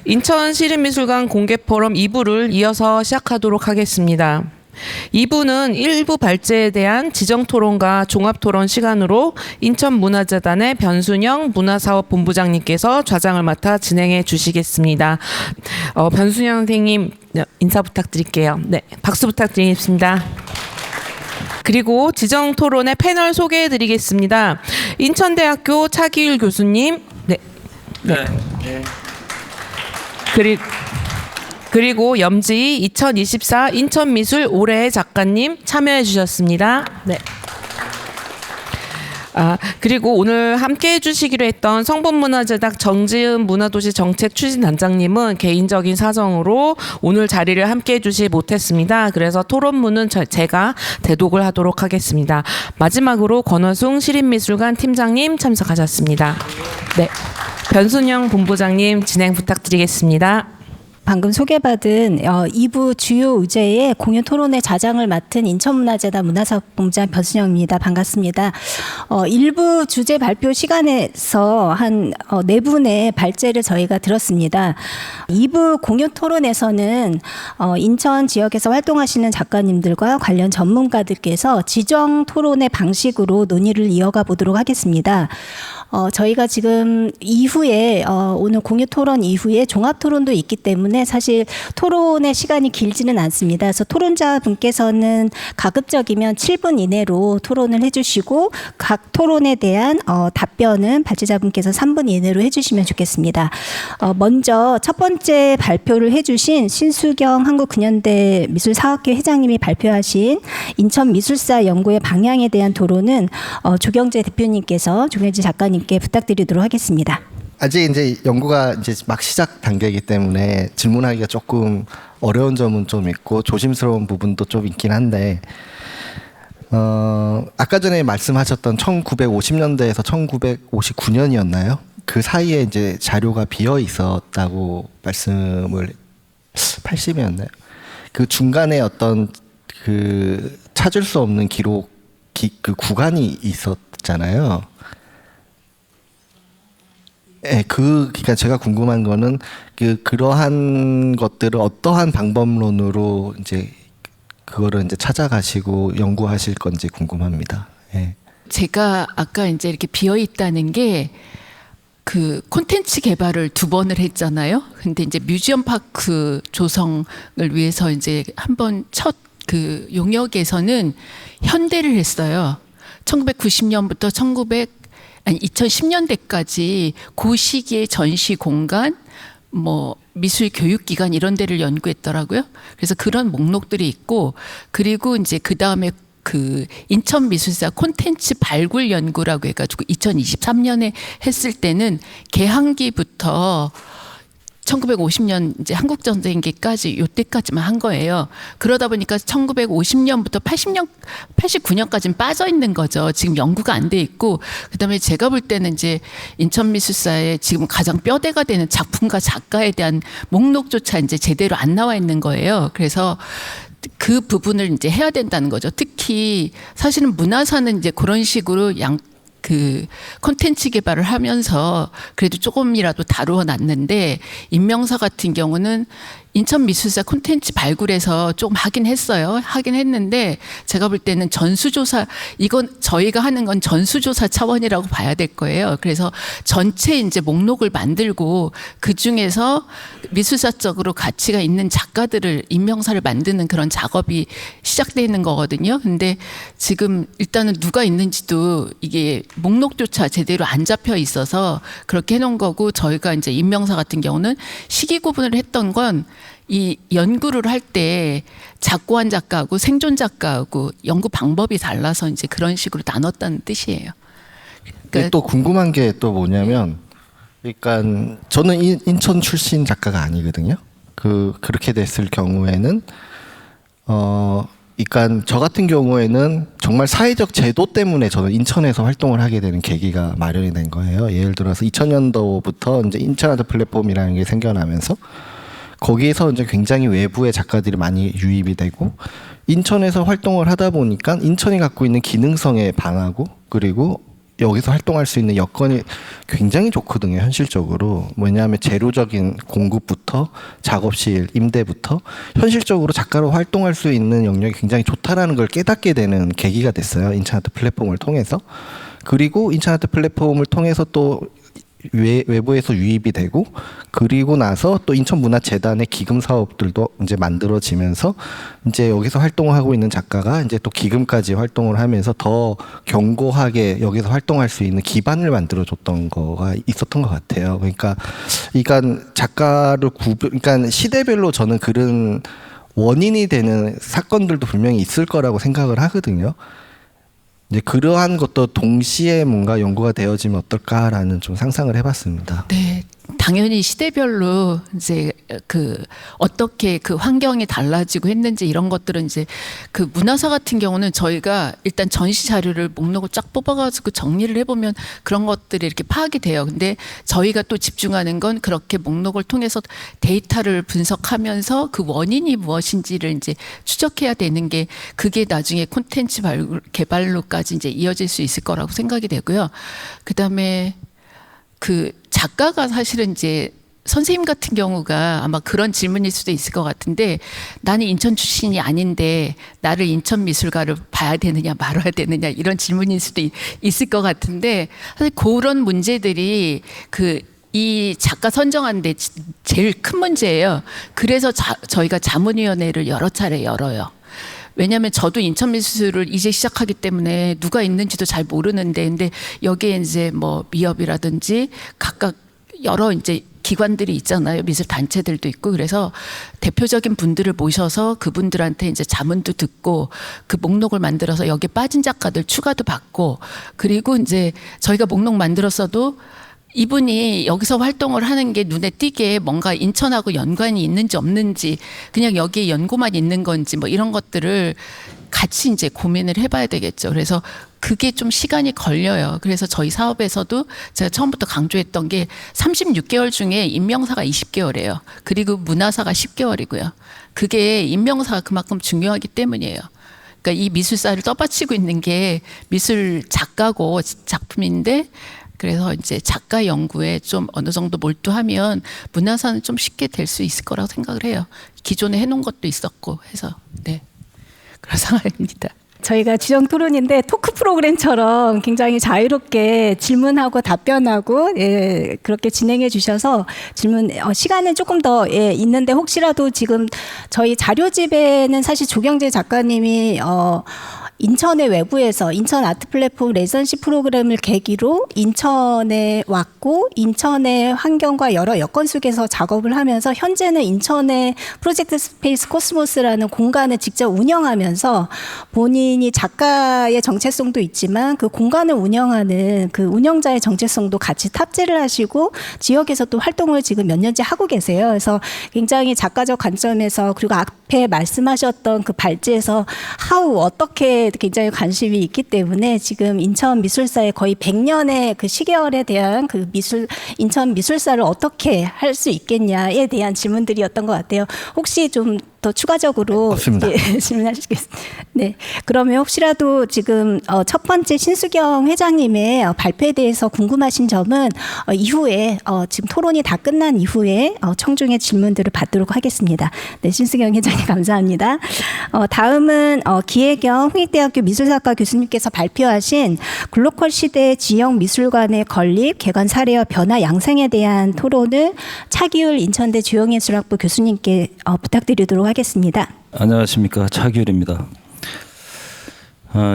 인천시립미술관 공개포럼 2부를 이어서 시작하도록 하겠습니다. 2부는 일부 발제에 대한 지정토론과 종합토론 시간으로 인천문화재단의 변순영 문화사업본부장님께서 좌장을 맡아 진행해 주시겠습니다. 변순영 선생님 인사 부탁드릴게요. 네, 박수 부탁드리겠습니다. 그리고 지정토론의 패널 소개해 드리겠습니다. 인천대학교 차기율 교수님, 네. 그리고 염지희 2024 인천미술 올해의 작가님 참여해 주셨습니다. 네. 그리고 오늘 함께 해주시기로 했던 성북문화재단 정지은 문화도시 정책 추진단장님은 개인적인 사정으로 오늘 자리를 함께 해주지 못했습니다. 그래서 토론문은 제가 대독을 하도록 하겠습니다. 마지막으로 권호승 시립미술관 팀장님 참석하셨습니다. 네, 변순영 본부장님 진행 부탁드리겠습니다. 방금 소개받은 2부 주요 의제의 공유 토론회 좌장을 맡은 인천문화재단 문화사업본부장 변순영입니다. 반갑습니다. 1부 주제 발표 시간에서 한 4분의 발제를 저희가 들었습니다. 2부 공유 토론에서는 인천 지역에서 활동하시는 작가님들과 관련 전문가들께서 지정 토론의 방식으로 논의를 이어가 보도록 하겠습니다. 저희가 지금 이후에 오늘 공유 토론 이후에 종합 토론도 있기 때문에 사실 토론의 시간이 길지는 않습니다. 그래서 토론자 분께서는 가급적이면 7분 이내로 토론을 해주시고 각 토론에 대한 답변은 발제자 분께서 3분 이내로 해주시면 좋겠습니다. 먼저 첫 번째 발표를 해주신 신수경 한국근현대 미술사학회 회장님이 발표하신 인천미술사 연구의 방향에 대한 토론은 조경재 대표님께서 조경재 작가님 부탁드리도록 하겠습니다. 아직 이제 연구가 이제 막 시작 단계이기 때문에 질문하기가 조금 어려운 점은 좀 있고 조심스러운 부분도 좀 있긴 한데 아까 전에 말씀하셨던 1950년대에서 1959년이었나요? 그 사이에 이제 자료가 비어 있었다고 말씀을 80이었나요? 그 중간에 어떤 그 찾을 수 없는 기록 그 구간이 있었잖아요. 네, 그러니까 제가 궁금한 거는 그러한 것들을 어떠한 방법론으로 이제 그거를 이제 찾아가시고 연구하실 건지 궁금합니다. 네. 제가 아까 이제 이렇게 비어 있다는 게 그 콘텐츠 개발을 2번을 했잖아요. 근데 이제 뮤지엄 파크 조성을 위해서 이제 한번 첫 그 용역에서는 현대를 했어요. 1990년부터 2010년대까지 그 시기에 전시 공간, 뭐 미술 교육 기관 이런 데를 연구했더라고요. 그래서 그런 목록들이 있고, 그리고 이제 그 다음에 그 인천 미술사 콘텐츠 발굴 연구라고 해가지고 2023년에 했을 때는 개항기부터 1950년 이제 한국 전쟁기까지 요때까지만 한 거예요. 그러다 보니까 1950년부터 89년까지는 빠져 있는 거죠. 지금 연구가 안 돼 있고, 그다음에 제가 볼 때는 이제 인천미술사에 지금 가장 뼈대가 되는 작품과 작가에 대한 목록조차 이제 제대로 안 나와 있는 거예요. 그래서 그 부분을 이제 해야 된다는 거죠. 특히 사실은 문화사는 이제 그런 식으로 그 콘텐츠 개발을 하면서 그래도 조금이라도 다루어 놨는데, 인명사 같은 경우는 인천미술사 콘텐츠 발굴에서 조금 하긴 했어요. 하긴 했는데 제가 볼 때는 전수조사, 이건 저희가 하는 건 전수조사 차원이라고 봐야 될 거예요. 그래서 전체 이제 목록을 만들고 그 중에서 미술사적으로 가치가 있는 작가들을 인명사를 만드는 그런 작업이 시작되는 거거든요. 근데 지금 일단은 누가 있는지도 이게 목록조차 제대로 안 잡혀 있어서 그렇게 해놓은 거고, 저희가 이제 인명사 같은 경우는 시기 구분을 했던 건 이 연구를 할 때 작고한 작가하고 생존 작가하고 연구 방법이 달라서 이제 그런 식으로 나눴다는 뜻이에요. 그러니까 또 궁금한 게 또 뭐냐면, 그러니까 저는 인천 출신 작가가 아니거든요. 그렇게 됐을 경우에는 그러니까 저 같은 경우에는 정말 사회적 제도 때문에 저는 인천에서 활동을 하게 되는 계기가 마련이 된 거예요. 예를 들어서 2000년도부터 이제 인천아트 플랫폼이라는 게 생겨나면서 거기에서 이제 굉장히 외부의 작가들이 많이 유입이 되고, 인천에서 활동을 하다 보니까 인천이 갖고 있는 기능성에 반하고, 그리고 여기서 활동할 수 있는 여건이 굉장히 좋거든요, 현실적으로. 왜냐하면 재료적인 공급부터 작업실 임대부터 현실적으로 작가로 활동할 수 있는 영역이 굉장히 좋다라는 걸 깨닫게 되는 계기가 됐어요, 인천아트 플랫폼을 통해서. 그리고 인천아트 플랫폼을 통해서 또 외부에서 유입이 되고, 그리고 나서 또 인천문화재단의 기금 사업들도 이제 만들어지면서 이제 여기서 활동을 하고 있는 작가가 이제 또 기금까지 활동을 하면서 더 견고하게 여기서 활동할 수 있는 기반을 만들어줬던 거가 있었던 것 같아요. 그러니까 작가를 그러니까 시대별로 저는 그런 원인이 되는 사건들도 분명히 있을 거라고 생각을 하거든요. 이제 그러한 것도 동시에 뭔가 연구가 되어지면 어떨까라는 좀 상상을 해봤습니다. 네, 당연히 시대별로 이제 그 어떻게 그 환경이 달라지고 했는지 이런 것들은 이제 그 문화사 같은 경우는 저희가 일단 전시 자료를 목록을 쫙 뽑아가지고 정리를 해보면 그런 것들이 이렇게 파악이 돼요. 근데 저희가 또 집중하는 건 그렇게 목록을 통해서 데이터를 분석하면서 그 원인이 무엇인지를 이제 추적해야 되는 게, 그게 나중에 콘텐츠 개발로까지 이제 이어질 수 있을 거라고 생각이 되고요. 그다음에 그 작가가 사실은 이제 선생님 같은 경우가 아마 그런 질문일 수도 있을 것 같은데, 나는 인천 출신이 아닌데 나를 인천 미술가를 봐야 되느냐 말아야 되느냐 이런 질문일 수도 있을 것 같은데, 사실 그런 문제들이 이 작가 선정하는데 제일 큰 문제예요. 그래서 저희가 자문위원회를 여러 차례 열어요. 왜냐하면 저도 인천미술을 이제 시작하기 때문에 누가 있는지도 잘 모르는데, 근데 여기에 이제 뭐 미협이라든지 각각 여러 이제 기관들이 있잖아요. 미술 단체들도 있고. 그래서 대표적인 분들을 모셔서 그분들한테 이제 자문도 듣고 그 목록을 만들어서 여기에 빠진 작가들 추가도 받고, 그리고 이제 저희가 목록 만들었어도 이분이 여기서 활동을 하는 게 눈에 띄게 뭔가 인천하고 연관이 있는지 없는지, 그냥 여기에 연고만 있는 건지 뭐 이런 것들을 같이 이제 고민을 해봐야 되겠죠. 그래서 그게 좀 시간이 걸려요. 그래서 저희 사업에서도 제가 처음부터 강조했던 게 36개월 중에 임명사가 20개월이에요. 그리고 문화사가 10개월이고요. 그게 임명사가 그만큼 중요하기 때문이에요. 그러니까 이 미술사를 떠받치고 있는 게 미술 작가고 작품인데, 그래서 이제 작가 연구에 좀 어느 정도 몰두하면 문화사는 좀 쉽게 될 수 있을 거라고 생각을 해요. 기존에 해놓은 것도 있었고 해서. 네, 그런 상황입니다. 저희가 주정 토론인데 토크 프로그램처럼 굉장히 자유롭게 질문하고 답변하고 그렇게 진행해 주셔서 질문 시간은 조금 더 있는데, 혹시라도 지금 저희 자료집에는 사실 조경재 작가님이 인천의 외부에서 인천 아트 플랫폼 레지던시 프로그램을 계기로 인천에 왔고, 인천의 환경과 여러 여건 속에서 작업을 하면서 현재는 인천의 프로젝트 스페이스 코스모스라는 공간을 직접 운영하면서 본인이 작가의 정체성도 있지만 그 공간을 운영하는 그 운영자의 정체성도 같이 탑재를 하시고 지역에서 또 활동을 지금 몇 년째 하고 계세요. 그래서 굉장히 작가적 관점에서, 그리고 앞에 말씀하셨던 그 발제에서 어떻게 굉장히 관심이 있기 때문에 지금 인천 미술사의 거의 100년의 그 시계열에 대한 그 인천 미술사를 어떻게 할 수 있겠냐에 대한 질문들이었던 것 같아요. 혹시 좀 더 추가적으로 질문하시겠습니다. 네, 그러면 혹시라도 지금 첫 번째 신수경 회장님의 발표에 대해서 궁금하신 점은 이후에 지금 토론이 다 끝난 이후에 청중의 질문들을 받도록 하겠습니다. 네, 신수경 회장님 감사합니다. 다음은 기혜경 홍익대학교 미술사학과 교수님께서 발표하신 글로컬 시대 지역 미술관의 건립, 개관 사례와 변화 양상에 대한 토론을 차기율 인천대 주영예술학부 교수님께 부탁드리도록 하겠습니다. 안녕하십니까, 차기율입니다.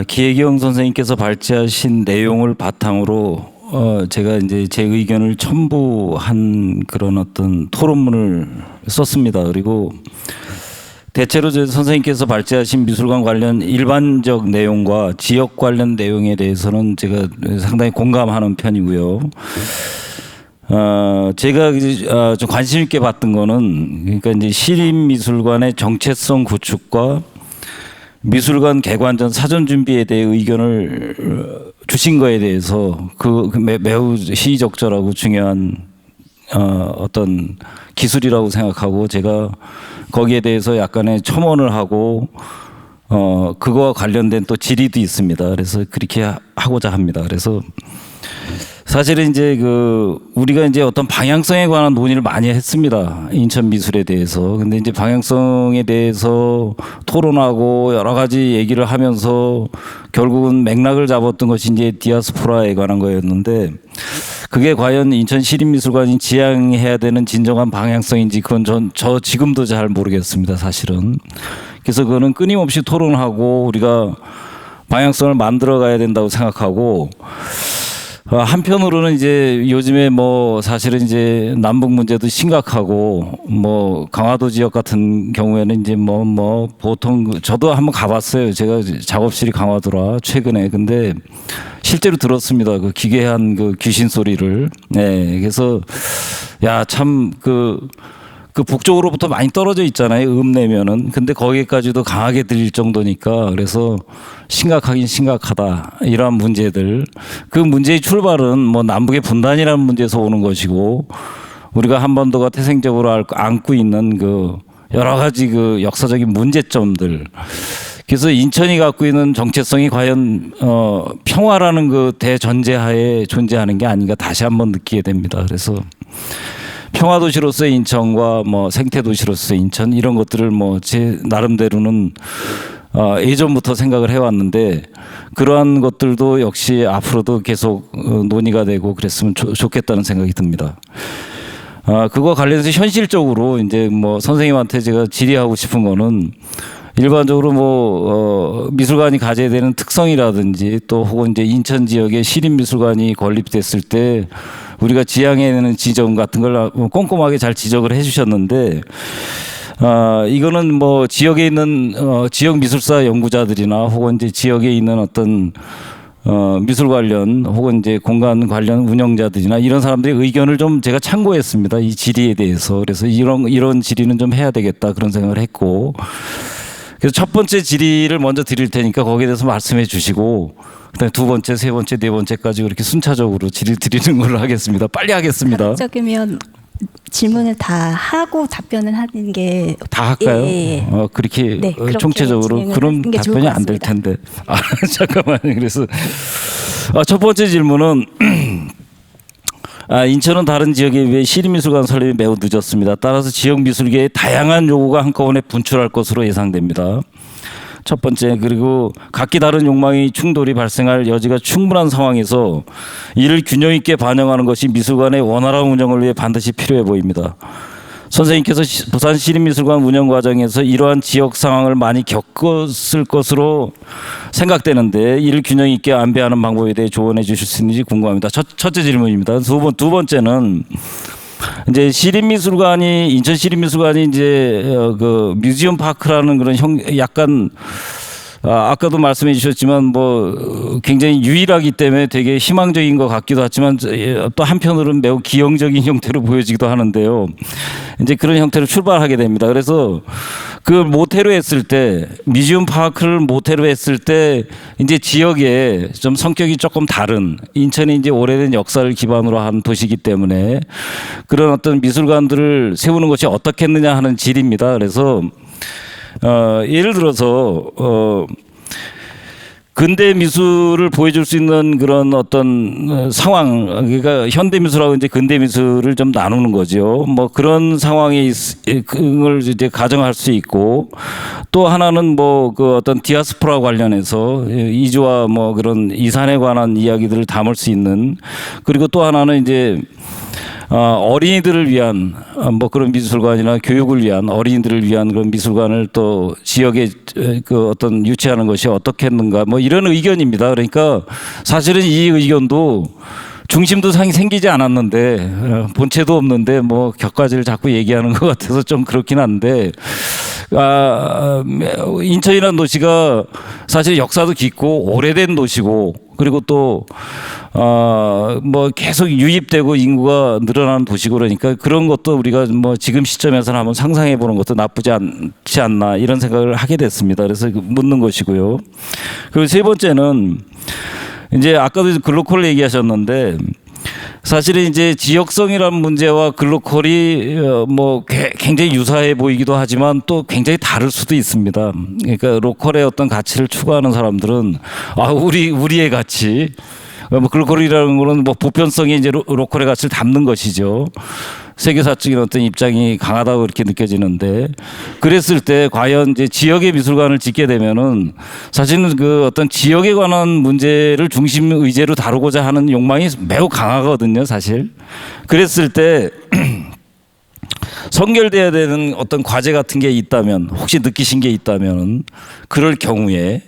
기혜경 선생님께서 발제하신 내용을 바탕으로 제가 이제 제 의견을 첨부한 그런 어떤 토론문을 썼습니다. 그리고 대체로 선생님께서 발제하신 미술관 관련 일반적 내용과 지역 관련 내용에 대해서는 제가 상당히 공감하는 편이고요. 제가 좀 관심 있게 봤던 거는, 그러니까 이제 시립미술관의 정체성 구축과 미술관 개관 전 사전 준비에 대해 의견을 주신 거에 대해서 매우 시의적절하고 중요한 어떤 기술이라고 생각하고, 제가 거기에 대해서 약간의 첨언을 하고 그거와 관련된 또 질의도 있습니다. 그래서 그렇게 하고자 합니다. 그래서 사실은 이제 우리가 이제 어떤 방향성에 관한 논의를 많이 했습니다. 인천 미술에 대해서. 근데 이제 방향성에 대해서 토론하고 여러 가지 얘기를 하면서 결국은 맥락을 잡았던 것이 이제 디아스포라에 관한 거였는데, 그게 과연 인천 시립미술관이 지향해야 되는 진정한 방향성인지 그건 저 지금도 잘 모르겠습니다, 사실은. 그래서 그거는 끊임없이 토론하고 우리가 방향성을 만들어 가야 된다고 생각하고, 한편으로는 이제 요즘에 뭐 사실은 이제 남북 문제도 심각하고, 뭐 강화도 지역 같은 경우에는 이제 뭐 보통 저도 한번 가봤어요. 제가 작업실이 강화도라 최근에. 근데 실제로 들었습니다. 그 기괴한 그 귀신 소리를. 네, 그래서 야, 참 그 북쪽으로부터 많이 떨어져 있잖아요. 내면은. 근데 거기까지도 강하게 들릴 정도니까, 그래서 심각하긴 심각하다. 이러한 문제들. 그 문제의 출발은 뭐 남북의 분단이라는 문제에서 오는 것이고, 우리가 한반도가 태생적으로 안고 있는 그 여러 가지 그 역사적인 문제점들. 그래서 인천이 갖고 있는 정체성이 과연 평화라는 그 대전제하에 존재하는 게 아닌가 다시 한번 느끼게 됩니다. 그래서 평화도시로서의 인천과 뭐 생태도시로서의 인천, 이런 것들을 뭐 제 나름대로는 예전부터 생각을 해왔는데, 그러한 것들도 역시 앞으로도 계속 논의가 되고 그랬으면 좋겠다는 생각이 듭니다. 그거 관련해서 현실적으로 이제 뭐 선생님한테 제가 질의하고 싶은 거는, 일반적으로 뭐 미술관이 가져야 되는 특성이라든지, 또 혹은 이제 인천 지역에 시립미술관이 건립됐을 때 우리가 지향해야 되는 지점 같은 걸 꼼꼼하게 잘 지적을 해주셨는데, 이거는 뭐 지역에 있는 지역 미술사 연구자들이나 혹은 이제 지역에 있는 어떤 미술 관련 혹은 이제 공간 관련 운영자들이나 이런 사람들의 의견을 좀 제가 참고했습니다. 이 질의에 대해서. 그래서 이런 질의는 좀 해야 되겠다, 그런 생각을 했고, 그래서 첫 번째 질의를 먼저 드릴 테니까 거기에 대해서 말씀해 주시고, 그다음에 두 번째, 세 번째, 네 번째까지 이렇게 순차적으로 질의 드리는 걸로 하겠습니다. 빨리 하겠습니다. 적으면 질문을 다 하고 답변을 하는 게 다 할까요? 예. 그렇게 네, 그렇게 총체적으로. 진행을 그럼 하는 게 좋을 답변이 것 안 될 같습니다. 텐데. 잠깐만요. 그래서 첫 번째 질문은 인천은 다른 지역에 비해 시립미술관 설립이 매우 늦었습니다. 따라서 지역 미술계의 다양한 요구가 한꺼번에 분출할 것으로 예상됩니다. 첫 번째, 그리고 각기 다른 욕망의 충돌이 발생할 여지가 충분한 상황에서 이를 균형 있게 반영하는 것이 미술관의 원활한 운영을 위해 반드시 필요해 보입니다. 선생님께서 부산 시립미술관 운영 과정에서 이러한 지역 상황을 많이 겪었을 것으로 생각되는데, 이를 균형 있게 안배하는 방법에 대해 조언해 주실 수 있는지 궁금합니다. 첫째 질문입니다. 두 번째는 이제 시립미술관이, 인천 시립미술관이 이제 그 뮤지엄 파크라는 그런 약간 아까도 말씀해 주셨지만 뭐 굉장히 유일하기 때문에 되게 희망적인 것 같기도 하지만, 또 한편으로는 매우 기형적인 형태로 보여지기도 하는데요. 이제 그런 형태로 출발하게 됩니다. 그래서 그 모태로 했을 때, 뮤지엄 파크를 모태로 했을 때 이제 지역에 좀 성격이 조금 다른, 인천이 이제 오래된 역사를 기반으로 한 도시이기 때문에 그런 어떤 미술관들을 세우는 것이 어떻겠느냐 하는 질입니다. 그래서 예를 들어서 근대 미술을 보여줄 수 있는 그런 어떤 상황, 그러니까 현대 미술하고 이제 근대 미술을 좀 나누는 거죠. 뭐 그런 상황이 그걸 이제 가정할 수 있고, 또 하나는 뭐 그 어떤 디아스포라 관련해서 이주와 뭐 그런 이산에 관한 이야기들을 담을 수 있는, 그리고 또 하나는 이제 어린이들을 위한 뭐 그런 미술관이나 교육을 위한, 어린이들을 위한 그런 미술관을 또 지역에 그 어떤 유치하는 것이 어떻겠는가, 뭐 이런 의견입니다. 그러니까 사실은 이 의견도 중심도 상이 생기지 않았는데, 본체도 없는데 뭐 격가지를 자꾸 얘기하는 것 같아서 좀 그렇긴 한데, 인천이라는 도시가 사실 역사도 깊고 오래된 도시고, 그리고 또 뭐 계속 유입되고 인구가 늘어나는 도시고, 그러니까 그런 것도 우리가 뭐 지금 시점에서는 한번 상상해 보는 것도 나쁘지 않지 않나, 이런 생각을 하게 됐습니다. 그래서 묻는 것이고요. 그리고 세 번째는 이제 아까도 글로컬 얘기하셨는데, 사실은 이제 지역성이라는 문제와 글로컬이 뭐 굉장히 유사해 보이기도 하지만 또 굉장히 다를 수도 있습니다. 그러니까 로컬의 어떤 가치를 추구하는 사람들은 우리의 가치, 뭐 글로컬이라는 거는 뭐 보편성이 이제 로컬의 가치를 담는 것이죠. 세계사적인 어떤 입장이 강하다고 이렇게 느껴지는데, 그랬을 때 과연 이제 지역의 미술관을 짓게 되면은 사실은 그 어떤 지역에 관한 문제를 중심 의제로 다루고자 하는 욕망이 매우 강하거든요, 사실. 그랬을 때 선결돼야 되는 어떤 과제 같은 게 있다면, 혹시 느끼신 게 있다면 그럴 경우에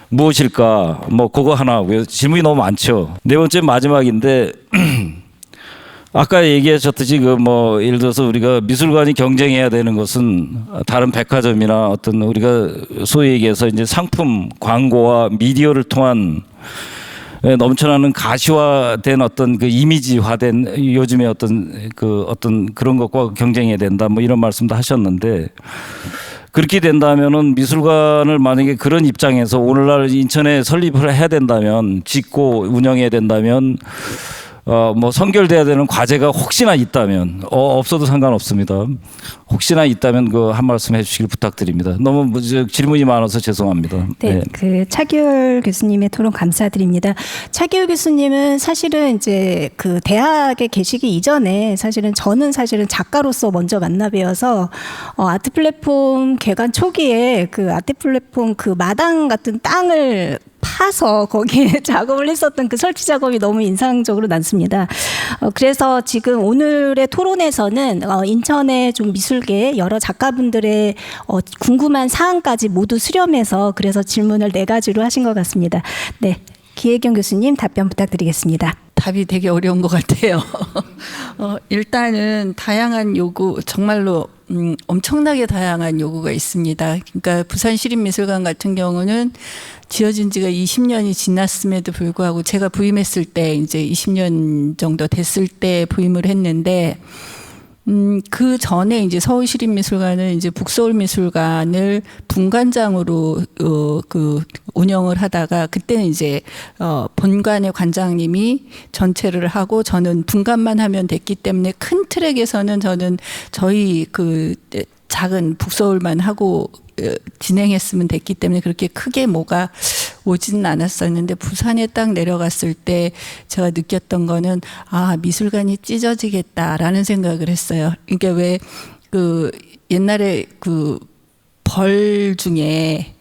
무엇일까? 뭐 그거 하나 하고요. 질문이 너무 많죠. 네 번째 마지막인데 아까 얘기하셨듯이 그 뭐 예를 들어서 우리가 미술관이 경쟁해야 되는 것은 다른 백화점이나 어떤 우리가 소위 얘기해서 이제 상품, 광고와 미디어를 통한 넘쳐나는 가시화된 어떤 그 이미지화된 요즘의 어떤 그런 것과 경쟁해야 된다, 뭐 이런 말씀도 하셨는데, 그렇게 된다면은 미술관을 만약에 그런 입장에서 오늘날 인천에 설립을 해야 된다면, 짓고 운영해야 된다면 뭐 선결돼야 되는 과제가 혹시나 있다면, 없어도 상관없습니다. 혹시나 있다면 그 한 말씀 해주시길 부탁드립니다. 너무 질문이 많아서 죄송합니다. 네, 그 차기울 교수님의 토론 감사드립니다. 차기울 교수님은 사실은 이제 그 대학에 계시기 이전에 저는 사실은 작가로서 먼저 만나 뵈어서 아트 플랫폼 개관 초기에 그 아트 플랫폼 그 마당 같은 땅을 파서 거기에 작업을 했었던 그 설치 작업이 너무 인상적으로 남습니다. 그래서 지금 오늘의 토론에서는 인천의 좀 미술계 여러 작가분들의 궁금한 사항까지 모두 수렴해서 그래서 질문을 4가지로 하신 것 같습니다. 네, 기혜경 교수님 답변 부탁드리겠습니다. 답이 되게 어려운 것 같아요. 일단은 다양한 요구, 정말로 엄청나게 다양한 요구가 있습니다. 그러니까 부산시립미술관 같은 경우는 지어진 지가 20년이 지났음에도 불구하고 제가 부임했을 때 이제 20년 정도 됐을 때 부임을 했는데, 그 전에 이제 서울시립미술관은 이제 북서울미술관을 분관장으로 그 운영을 하다가, 그때는 이제 본관의 관장님이 전체를 하고 저는 분관만 하면 됐기 때문에 큰 트랙에서는 저는 저희 그 작은 북서울만 하고 진행했으면 됐기 때문에 그렇게 크게 뭐가 오지는 않았었는데, 부산에 딱 내려갔을 때 제가 느꼈던 거는 미술관이 찢어지겠다라는 생각을 했어요. 그러니까 왜 그 옛날에 그 벌 중에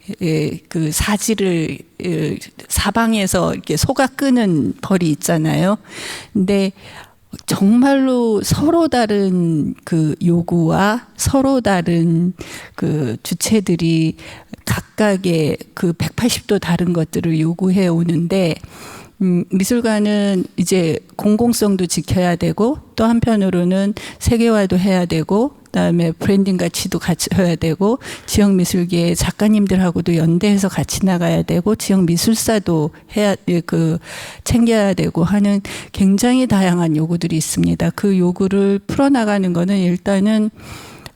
그 사지를 사방에서 이렇게 속아 끄는 벌이 있잖아요. 근데 정말로 서로 다른 그 요구와 서로 다른 그 주체들이 각각의 그 180도 다른 것들을 요구해 오는데, 미술관은 이제 공공성도 지켜야 되고 또 한편으로는 세계화도 해야 되고 그다음에 브랜딩 가치도 갖춰야 되고 지역 미술계의 작가님들하고도 연대해서 같이 나가야 되고 지역 미술사도 챙겨야 되고 하는 굉장히 다양한 요구들이 있습니다. 그 요구를 풀어나가는 거는 일단은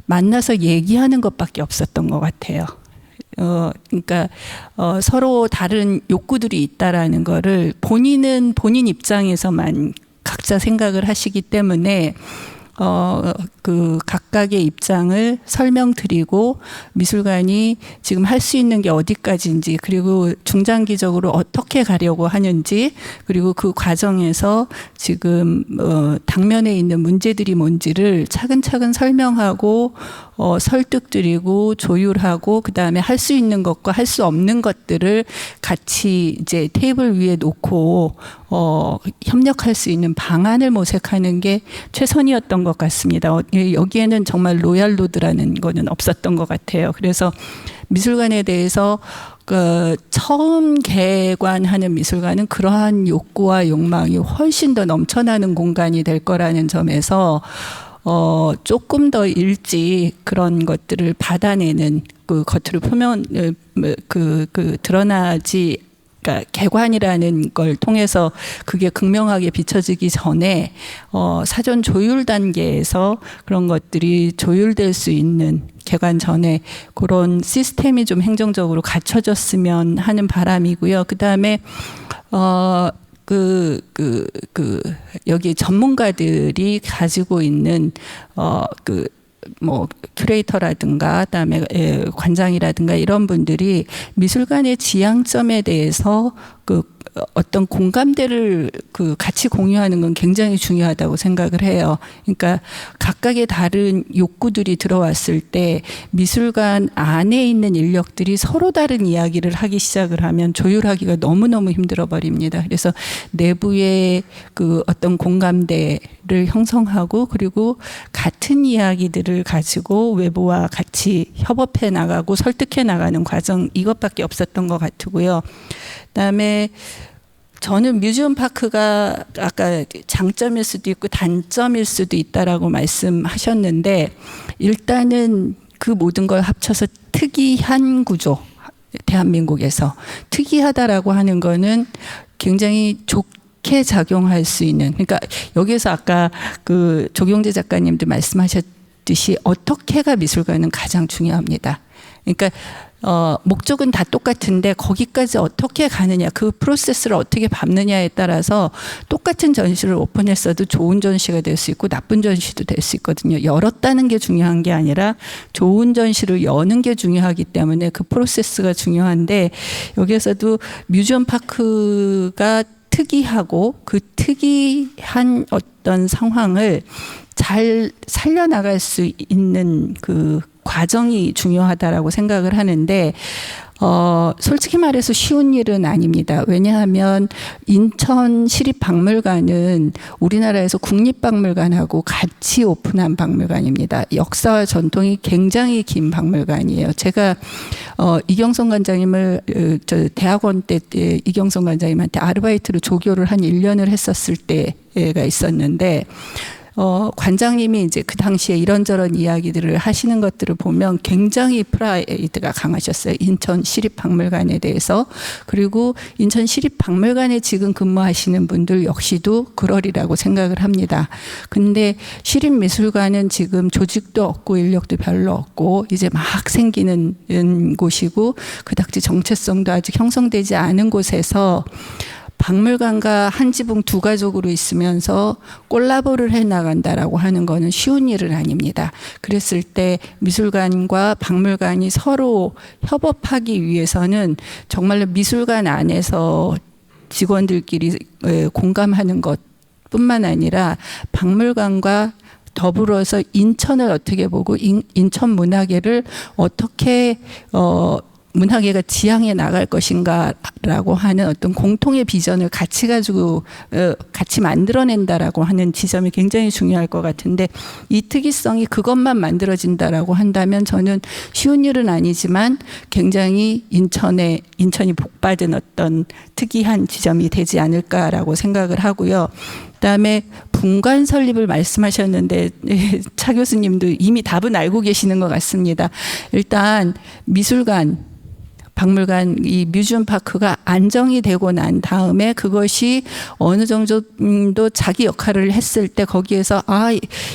만나서 얘기하는 것밖에 없었던 것 같아요. 그러니까 서로 다른 욕구들이 있다라는 거를 본인은 본인 입장에서만 각자 생각을 하시기 때문에 그 각각의 입장을 설명드리고 미술관이 지금 할 수 있는 게 어디까지인지, 그리고 중장기적으로 어떻게 가려고 하는지, 그리고 그 과정에서 지금 당면에 있는 문제들이 뭔지를 차근차근 설명하고 설득드리고 조율하고 그다음에 할 수 있는 것과 할 수 없는 것들을 같이 이제 테이블 위에 놓고 협력할 수 있는 방안을 모색하는 게 최선이었던 것 같습니다. 여기에는 정말 로얄로드라는 거는 없었던 것 같아요. 그래서 미술관에 대해서 처음 개관하는 미술관은 그러한 욕구와 욕망이 훨씬 더 넘쳐나는 공간이 될 거라는 점에서 조금 더 일찍 그런 것들을 받아내는, 그 겉으로 드러나지, 그러니까 개관이라는 걸 통해서 그게 극명하게 비춰지기 전에 사전 조율 단계에서 그런 것들이 조율될 수 있는, 개관 전에 그런 시스템이 좀 행정적으로 갖춰졌으면 하는 바람이고요. 그다음에 여기 전문가들이 가지고 있는 뭐 큐레이터라든가 그다음에 관장이라든가 이런 분들이 미술관의 지향점에 대해서 어떤 공감대를 같이 공유하는 건 굉장히 중요하다고 생각을 해요. 그러니까 각각의 다른 욕구들이 들어왔을 때 미술관 안에 있는 인력들이 서로 다른 이야기를 하기 시작을 하면 조율하기가 너무너무 힘들어 버립니다. 그래서 내부의 어떤 공감대를 형성하고 그리고 같은 이야기들을 가지고 외부와 같이 협업해 나가고 설득해 나가는 과정 이것밖에 없었던 것 같고요. 그다음에 저는 뮤지엄 파크가 아까 장점일 수도 있고 단점일 수도 있다라고 말씀하셨는데 일단은 그 모든 걸 합쳐서 특이한 구조, 대한민국에서 특이하다라고 하는 거는 굉장히 좋게 작용할 수 있는, 그러니까 여기서 아까 조경재 작가님도 말씀하셨듯이 어떻게가 미술관은 가장 중요합니다. 그러니까 목적은 다 똑같은데 거기까지 어떻게 가느냐, 그 프로세스를 어떻게 밟느냐에 따라서 똑같은 전시를 오픈했어도 좋은 전시가 될 수 있고 나쁜 전시도 될 수 있거든요. 열었다는 게 중요한 게 아니라 좋은 전시를 여는 게 중요하기 때문에 그 프로세스가 중요한데 여기에서도 뮤지엄 파크가 특이하고 그 특이한 어떤 상황을 잘 살려나갈 수 있는 그 과정이 중요하다라고 생각을 하는데 솔직히 말해서 쉬운 일은 아닙니다. 왜냐하면 인천 시립박물관은 우리나라에서 국립박물관하고 같이 오픈한 박물관입니다. 역사와 전통이 굉장히 긴 박물관이에요. 제가 이경성 관장님을 대학원 때 이경성 관장님한테 아르바이트로 조교를 한 1년을 했었을 때가 있었는데 관장님이 이제 그 당시에 이런저런 이야기들을 하시는 것들을 보면 굉장히 프라이드가 강하셨어요. 인천 시립박물관에 대해서. 그리고 인천 시립박물관에 지금 근무하시는 분들 역시도 그러리라고 생각을 합니다. 근데 시립미술관은 지금 조직도 없고 인력도 별로 없고 이제 막 생기는 곳이고 그닥지 정체성도 아직 형성되지 않은 곳에서 박물관과 한 지붕 두 가족으로 있으면서 콜라보를 해나간다라고 하는 거는 쉬운 일은 아닙니다. 그랬을 때 미술관과 박물관이 서로 협업하기 위해서는 정말로 미술관 안에서 직원들끼리 공감하는 것뿐만 아니라 박물관과 더불어서 인천을 어떻게 보고 인천 문화계를 어떻게 문화계가 지향해 나갈 것인가라고 하는 어떤 공통의 비전을 같이 가지고 같이 만들어낸다라고 하는 지점이 굉장히 중요할 것 같은데 이 특이성이 그것만 만들어진다라고 한다면 저는 쉬운 일은 아니지만 굉장히 인천이 복받은 어떤 특이한 지점이 되지 않을까라고 생각을 하고요. 그다음에 분관 설립을 말씀하셨는데 차 교수님도 이미 답은 알고 계시는 것 같습니다. 일단 미술관, 박물관, 이 뮤지엄 파크가 안정이 되고 난 다음에 그것이 어느 정도 자기 역할을 했을 때 거기에서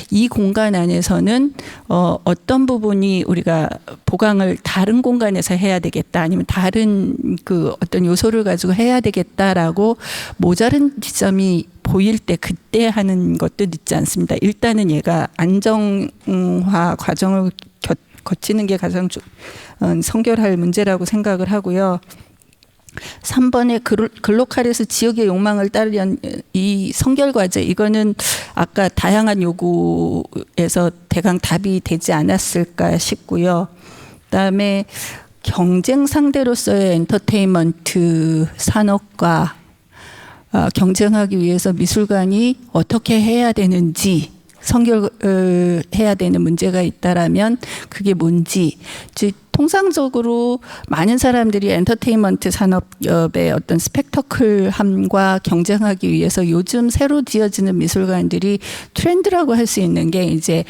이 공간 안에서는 어떤 부분이 우리가 보강을 다른 공간에서 해야 되겠다 아니면 다른 그 어떤 요소를 가지고 해야 되겠다라고 모자른 지점이 보일 때 그때 하는 것도 늦지 않습니다. 일단은 얘가 안정화 과정을 거치는 게 가장 성결할 문제라고 생각을 하고요. 3번의 글로컬에서 지역의 욕망을 따르려는 이 성결 과제, 이거는 아까 다양한 요구에서 대강 답이 되지 않았을까 싶고요. 그다음에 경쟁 상대로서의 엔터테인먼트 산업과 경쟁하기 위해서 미술관이 어떻게 해야 되는지, 성결해야 되는 문제가 있다라면 그게 뭔지, 즉 통상적으로 많은 사람들이 엔터테인먼트 산업의 어떤 스펙터클함과 경쟁하기 위해서 요즘 새로 지어지는 미술관들이 트렌드라고 할 수 있는 게 이제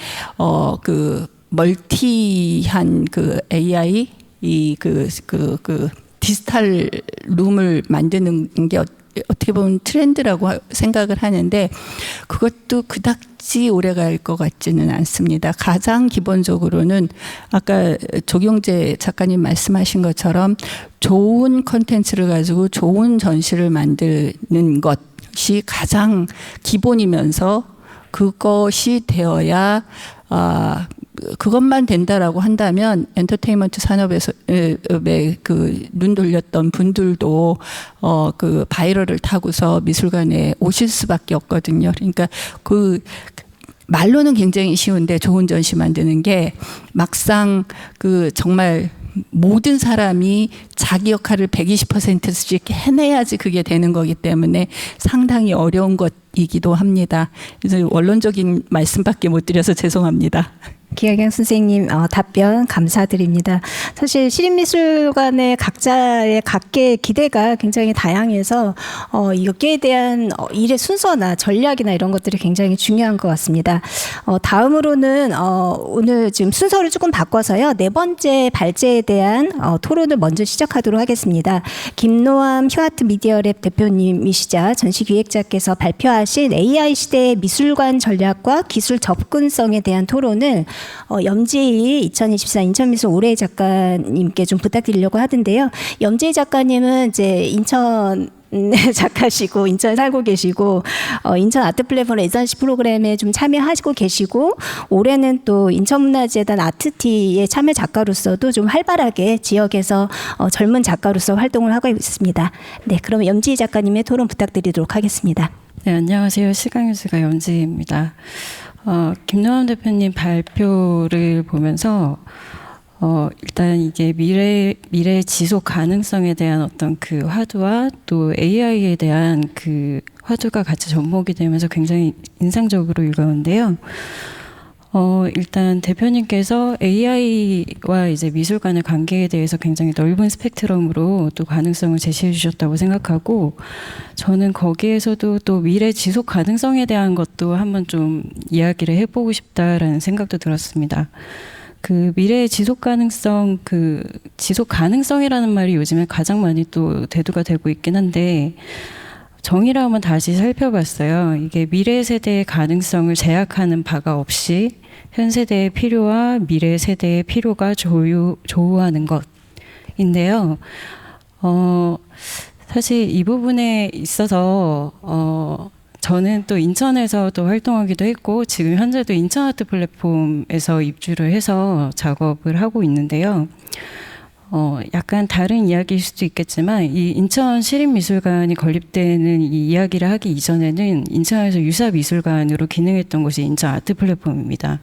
그 멀티한 그 AI 그 디지털 룸을 만드는 게 어떻게 보면 트렌드라고 생각을 하는데 그것도 그닥지 오래갈 것 같지는 않습니다. 가장 기본적으로는 아까 조경재 작가님 말씀하신 것처럼 좋은 컨텐츠를 가지고 좋은 전시를 만드는 것, 것이 가장 기본이면서 그것이 되어야 그것만 된다라고 한다면 엔터테인먼트 산업에서 그 눈 돌렸던 분들도 그 바이럴을 타고서 미술관에 오실 수밖에 없거든요. 그러니까 그 말로는 굉장히 쉬운데 좋은 전시 만드는 게 막상 그 정말 모든 사람이 자기 역할을 120%씩 해내야지 그게 되는 거기 때문에 상당히 어려운 것이기도 합니다. 그래서 원론적인 말씀밖에 못 드려서 죄송합니다. 기하경 선생님 답변 감사드립니다. 사실 시립미술관의 각자의 각계의 기대가 굉장히 다양해서 여기에 대한 일의 순서나 전략이나 이런 것들이 굉장히 중요한 것 같습니다. 다음으로는 오늘 지금 순서를 조금 바꿔서요. 네 번째 발제에 대한 토론을 먼저 시작하도록 하겠습니다. 김노함 휴아트 미디어랩 대표님이시자 전시기획자께서 발표하신 AI 시대의 미술관 전략과 기술 접근성에 대한 토론을 염지희 2024 인천미술 올해 작가님께 좀 부탁드리려고 하던데요. 염지희 작가님은 이제 인천 작가시고 인천에 살고 계시고 인천 아트 플랫폼 레지던시 프로그램에 좀 참여하시고 계시고 올해는 또 인천문화재단 아트티의 참여 작가로서도 좀 활발하게 지역에서 젊은 작가로서 활동을 하고 있습니다. 네, 그럼 염지희 작가님의 토론 부탁드리도록 하겠습니다. 네, 안녕하세요. 시각뉴스가 염지희입니다. 김노함 대표님 발표를 보면서 일단 이게 미래 지속 가능성에 대한 어떤 그 화두와 또 AI에 대한 그 화두가 같이 접목이 되면서 굉장히 인상적으로 읽었는데요. 일단 대표님께서 AI와 이제 미술관의 관계에 대해서 굉장히 넓은 스펙트럼으로 또 가능성을 제시해 주셨다고 생각하고, 저는 거기에서도 또 미래 지속 가능성에 대한 것도 한번 좀 이야기를 해보고 싶다라는 생각도 들었습니다. 그 미래의 지속 가능성, 그 지속 가능성이라는 말이 요즘에 가장 많이 또 대두가 되고 있긴 한데, 정의를 한번 다시 살펴봤어요. 이게 미래 세대의 가능성을 제약하는 바가 없이 현 세대의 필요와 미래 세대의 필요가 조우하는 것인데요. 사실 이 부분에 있어서 저는 또 인천에서 또 활동하기도 했고 지금 현재도 인천 아트 플랫폼에서 입주를 해서 작업을 하고 있는데요. 약간 다른 이야기일 수도 있겠지만 이 인천 시립미술관이 건립되는 이 이야기를 하기 이전에는 인천에서 유사미술관으로 기능했던 곳이 인천 아트 플랫폼입니다.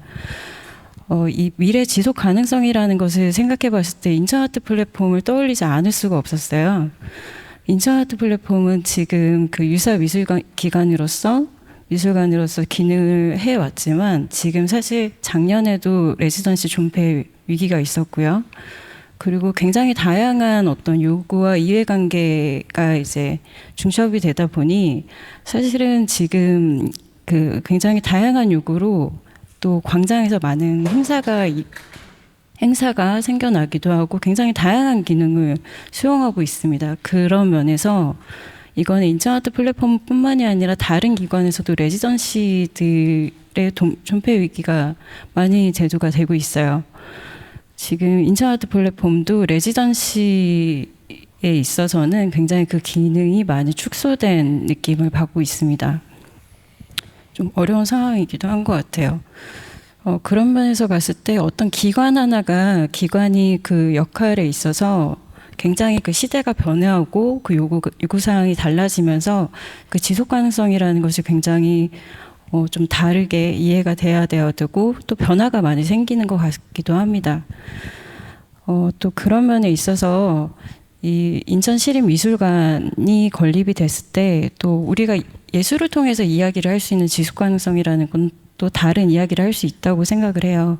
이 미래 지속 가능성이라는 것을 생각해 봤을 때 인천 아트 플랫폼을 떠올리지 않을 수가 없었어요. 인천 아트 플랫폼은 지금 그 유사미술관 기관으로서 미술관으로서 기능을 해왔지만 지금 사실 작년에도 레지던시 존폐 위기가 있었고요. 그리고 굉장히 다양한 어떤 요구와 이해관계가 이제 중첩이 되다 보니 사실은 지금 그 굉장히 다양한 요구로 또 광장에서 많은 행사가 생겨나기도 하고 굉장히 다양한 기능을 수용하고 있습니다. 그런 면에서 이거는 인천 아트 플랫폼뿐만이 아니라 다른 기관에서도 레지던시들의 존폐 위기가 많이 제도가 되고 있어요. 지금 인천 아트 플랫폼도 레지던시에 있어서는 굉장히 그 기능이 많이 축소된 느낌을 받고 있습니다. 좀 어려운 상황이기도 한 것 같아요. 그런 면에서 봤을 때 어떤 기관 하나가 기관이 그 역할에 있어서 굉장히 그 시대가 변화하고 그 요구사항이 달라지면서 그 지속 가능성이라는 것이 굉장히 좀 다르게 이해가 돼야 되고 또 변화가 많이 생기는 것 같기도 합니다. 또 그런 면에 있어서 이 인천시립미술관이 건립이 됐을 때 또 우리가 예술을 통해서 이야기를 할 수 있는 지속 가능성이라는 건 또 다른 이야기를 할 수 있다고 생각을 해요.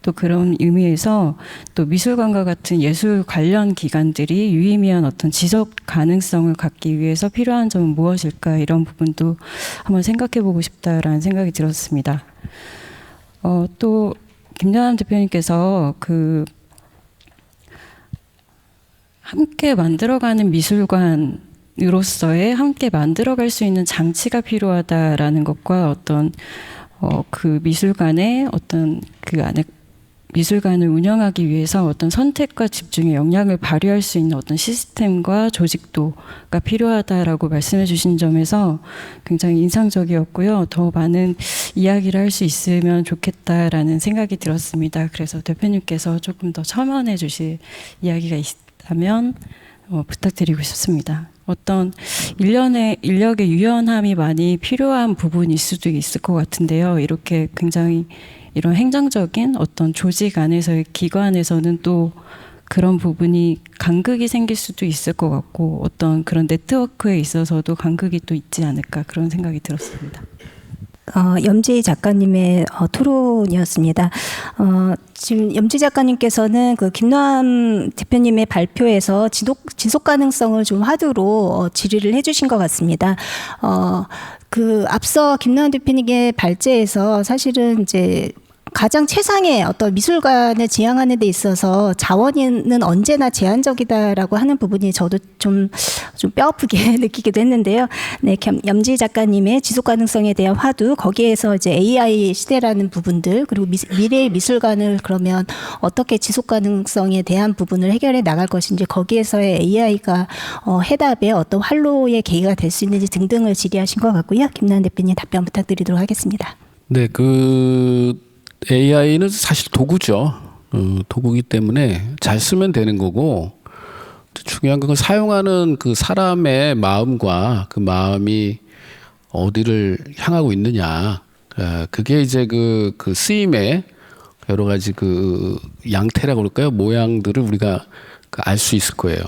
또 그런 의미에서 또 미술관과 같은 예술 관련 기관들이 유의미한 어떤 지속 가능성을 갖기 위해서 필요한 점은 무엇일까, 이런 부분도 한번 생각해 보고 싶다라는 생각이 들었습니다. 또 김노함 대표님께서 그 함께 만들어가는 미술관으로서의 함께 만들어갈 수 있는 장치가 필요하다라는 것과 어떤 그 미술관의 어떤 그 안에 미술관을 운영하기 위해서 어떤 선택과 집중의 역량을 발휘할 수 있는 어떤 시스템과 조직도가 필요하다라고 말씀해 주신 점에서 굉장히 인상적이었고요. 더 많은 이야기를 할 수 있으면 좋겠다라는 생각이 들었습니다. 그래서 대표님께서 조금 더 첨언해 주실 이야기가 있다면 부탁드리고 싶습니다. 어떤 인력의 유연함이 많이 필요한 부분일 수도 있을 것 같은데요. 이렇게 굉장히 이런 행정적인 어떤 조직 안에서의 기관에서는 또 그런 부분이 간극이 생길 수도 있을 것 같고 어떤 그런 네트워크에 있어서도 간극이 또 있지 않을까 그런 생각이 들었습니다. 염지 작가님의 토론이었습니다. 지금 염지 작가님께서는 그 김노함 대표님의 발표에서 지속 가능성을 좀 화두로 질의를 해주신 것 같습니다. 그 앞서 김노함 대표님의 발제에서 사실은 이제 가장 최상의 어떤 미술관을 지향하는 데 있어서 자원은 언제나 제한적이다라고 하는 부분이 저도 좀 뼈아프게 느끼기도 했는데요. 네, 염지 작가님의 지속 가능성에 대한 화두, 거기에서 이제 AI 시대라는 부분들, 그리고 미래의 미술관을 그러면 어떻게 지속 가능성에 대한 부분을 해결해 나갈 것인지, 거기에서의 AI가 해답에 어떤 활로의 계기가 될 수 있는지 등등을 질의하신 것 같고요. 김노함 대표님 답변 부탁드리도록 하겠습니다. 네, AI는 사실 도구죠. 도구이기 때문에 잘 쓰면 되는 거고, 중요한 건 사용하는 그 사람의 마음과 그 마음이 어디를 향하고 있느냐. 그게 이제 그 쓰임의 여러 가지 그 양태라고 그럴까요? 모양들을 우리가 알 수 있을 거예요.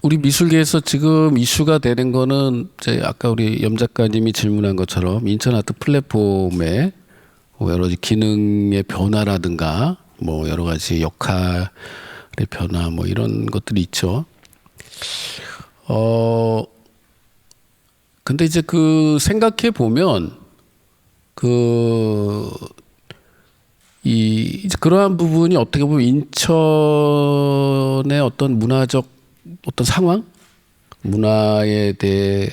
우리 미술계에서 지금 이슈가 되는 거는 이제 아까 우리 염 작가님이 질문한 것처럼 인천 아트 플랫폼의 여러 가지 기능의 변화라든가 뭐 여러 가지 역할의 변화 뭐 이런 것들이 있죠. 근데 이제 그 생각해 보면 이제 그러한 부분이 어떻게 보면 인천의 어떤 문화적 어떤 상황, 문화에 대해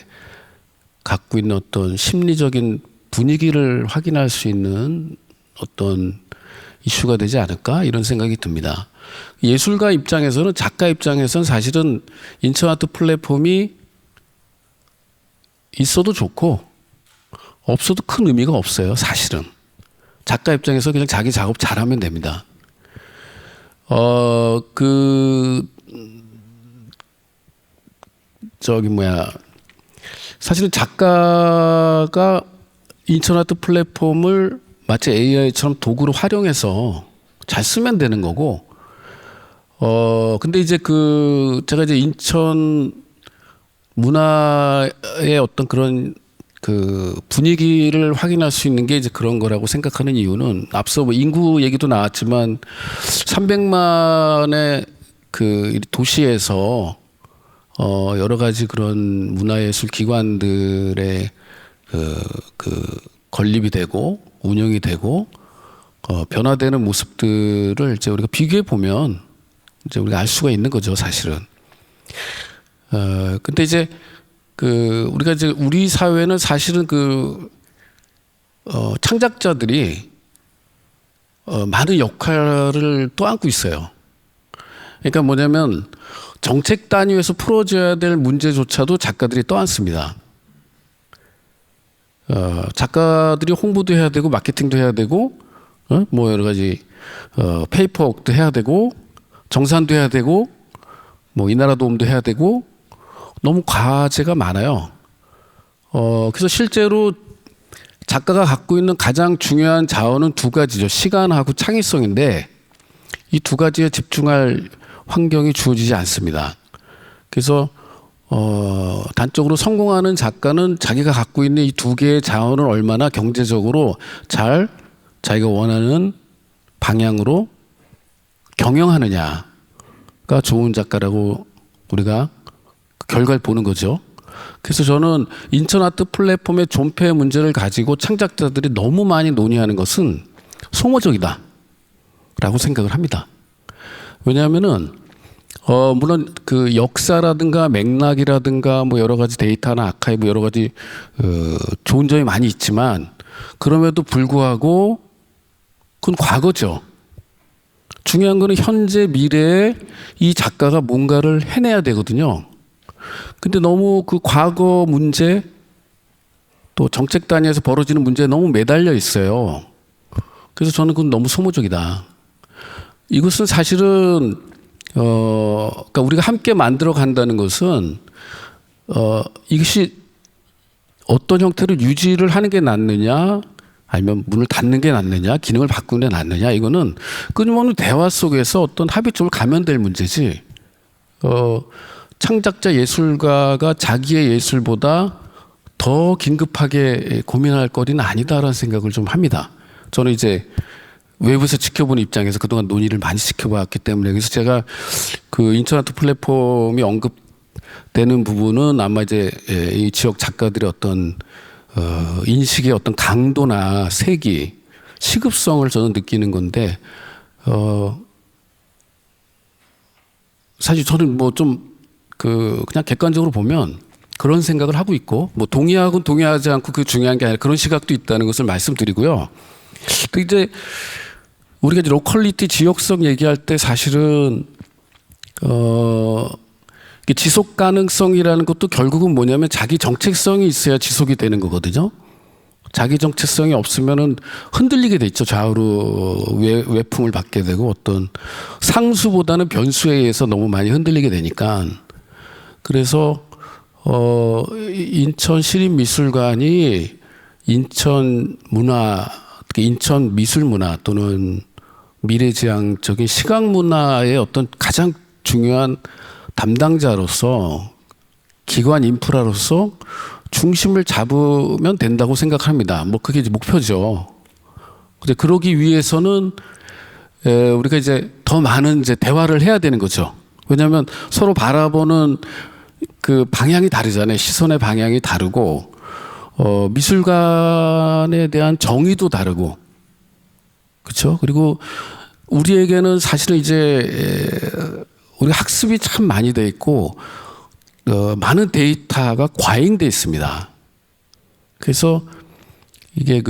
갖고 있는 어떤 심리적인 분위기를 확인할 수 있는 어떤 이슈가 되지 않을까 이런 생각이 듭니다. 예술가 입장에서는, 작가 입장에서는 사실은 인천 아트 플랫폼이 있어도 좋고 없어도 큰 의미가 없어요. 사실은 작가 입장에서 그냥 자기 작업 잘하면 됩니다. 사실은 작가가 인천 아트 플랫폼을 마치 AI처럼 도구로 활용해서 잘 쓰면 되는 거고, 근데 이제 제가 이제 인천 문화의 어떤 그런 그 분위기를 확인할 수 있는 게 이제 그런 거라고 생각하는 이유는, 앞서 뭐 인구 얘기도 나왔지만 300만의 그 도시에서 여러 가지 그런 문화예술 기관들의 건립이 되고 운영이 되고 변화되는 모습들을 이제 우리가 비교해 보면 이제 우리가 알 수가 있는 거죠, 사실은. 근데 이제 우리가 이제 우리 사회는 사실은 창작자들이 많은 역할을 떠안고 있어요. 그러니까 뭐냐면 정책 단위에서 풀어줘야 될 문제조차도 작가들이 떠안습니다. 작가들이 홍보도 해야 되고 마케팅도 해야 되고 뭐 여러 가지 페이퍼웍도 해야 되고 정산도 해야 되고 뭐 이 나라 도움도 해야 되고 너무 과제가 많아요. 그래서 실제로 작가가 갖고 있는 가장 중요한 자원은 두 가지죠. 시간하고 창의성인데 이 두 가지에 집중할 환경이 주어지지 않습니다. 그래서 단적으로 성공하는 작가는 자기가 갖고 있는 이 두 개의 자원을 얼마나 경제적으로 잘 자기가 원하는 방향으로 경영하느냐가 좋은 작가라고 우리가 결과를 보는 거죠. 그래서 저는 인천 아트 플랫폼의 존폐 문제를 가지고 창작자들이 너무 많이 논의하는 것은 소모적이다라고 생각을 합니다. 왜냐하면은 물론 그 역사라든가 맥락이라든가 뭐 여러 가지 데이터나 아카이브 여러 가지 좋은 점이 많이 있지만 그럼에도 불구하고 그건 과거죠. 중요한 거는 현재 미래에 이 작가가 뭔가를 해내야 되거든요. 근데 너무 그 과거 문제 또 정책 단위에서 벌어지는 문제에 너무 매달려 있어요. 그래서 저는 그건 너무 소모적이다. 이것은 사실은 그러니까 우리가 함께 만들어 간다는 것은 이것이 어떤 형태로 유지를 하는 게 낫느냐, 아니면 문을 닫는 게 낫느냐, 기능을 바꾸는 게 낫느냐, 이거는 끊임없는 대화 속에서 어떤 합의점을 가면 될 문제지. 창작자 예술가가 자기의 예술보다 더 긴급하게 고민할 거리는 아니다라는 생각을 좀 합니다. 저는 이제 외부에서 지켜보는 입장에서 그동안 논의를 많이 지켜봤기 때문에, 그래서 제가 그 인천 아트 플랫폼이 언급되는 부분은 아마 이제 이 지역 작가들의 어떤 인식의 어떤 강도나 세기, 시급성을 저는 느끼는 건데, 사실 저는 뭐 좀 그냥 객관적으로 보면 그런 생각을 하고 있고, 뭐 동의하고 동의하지 않고 그 중요한 게 아니라 그런 시각도 있다는 것을 말씀드리고요. 그 이제 우리가 이제 로컬리티, 지역성 얘기할 때 사실은 지속 가능성이라는 것도 결국은 뭐냐면 자기 정체성이 있어야 지속이 되는 거거든요. 자기 정체성이 없으면은 흔들리게 돼 있죠. 좌우로 외풍을 받게 되고 어떤 상수보다는 변수에 의해서 너무 많이 흔들리게 되니까. 그래서 인천 시립미술관이 인천 문화, 인천 미술문화 또는 미래지향적인 시각문화의 어떤 가장 중요한 담당자로서, 기관 인프라로서 중심을 잡으면 된다고 생각합니다. 뭐 그게 이제 목표죠. 근데 그러기 위해서는 우리가 이제 더 많은 이제 대화를 해야 되는 거죠. 왜냐하면 서로 바라보는 그 방향이 다르잖아요. 시선의 방향이 다르고, 미술관에 대한 정의도 다르고, 그렇죠? 그리고 우리에게는 사실은 이제 우리가 학습이 참 많이 돼 있고, 많은 데이터가 과잉돼 있습니다. 그래서 이게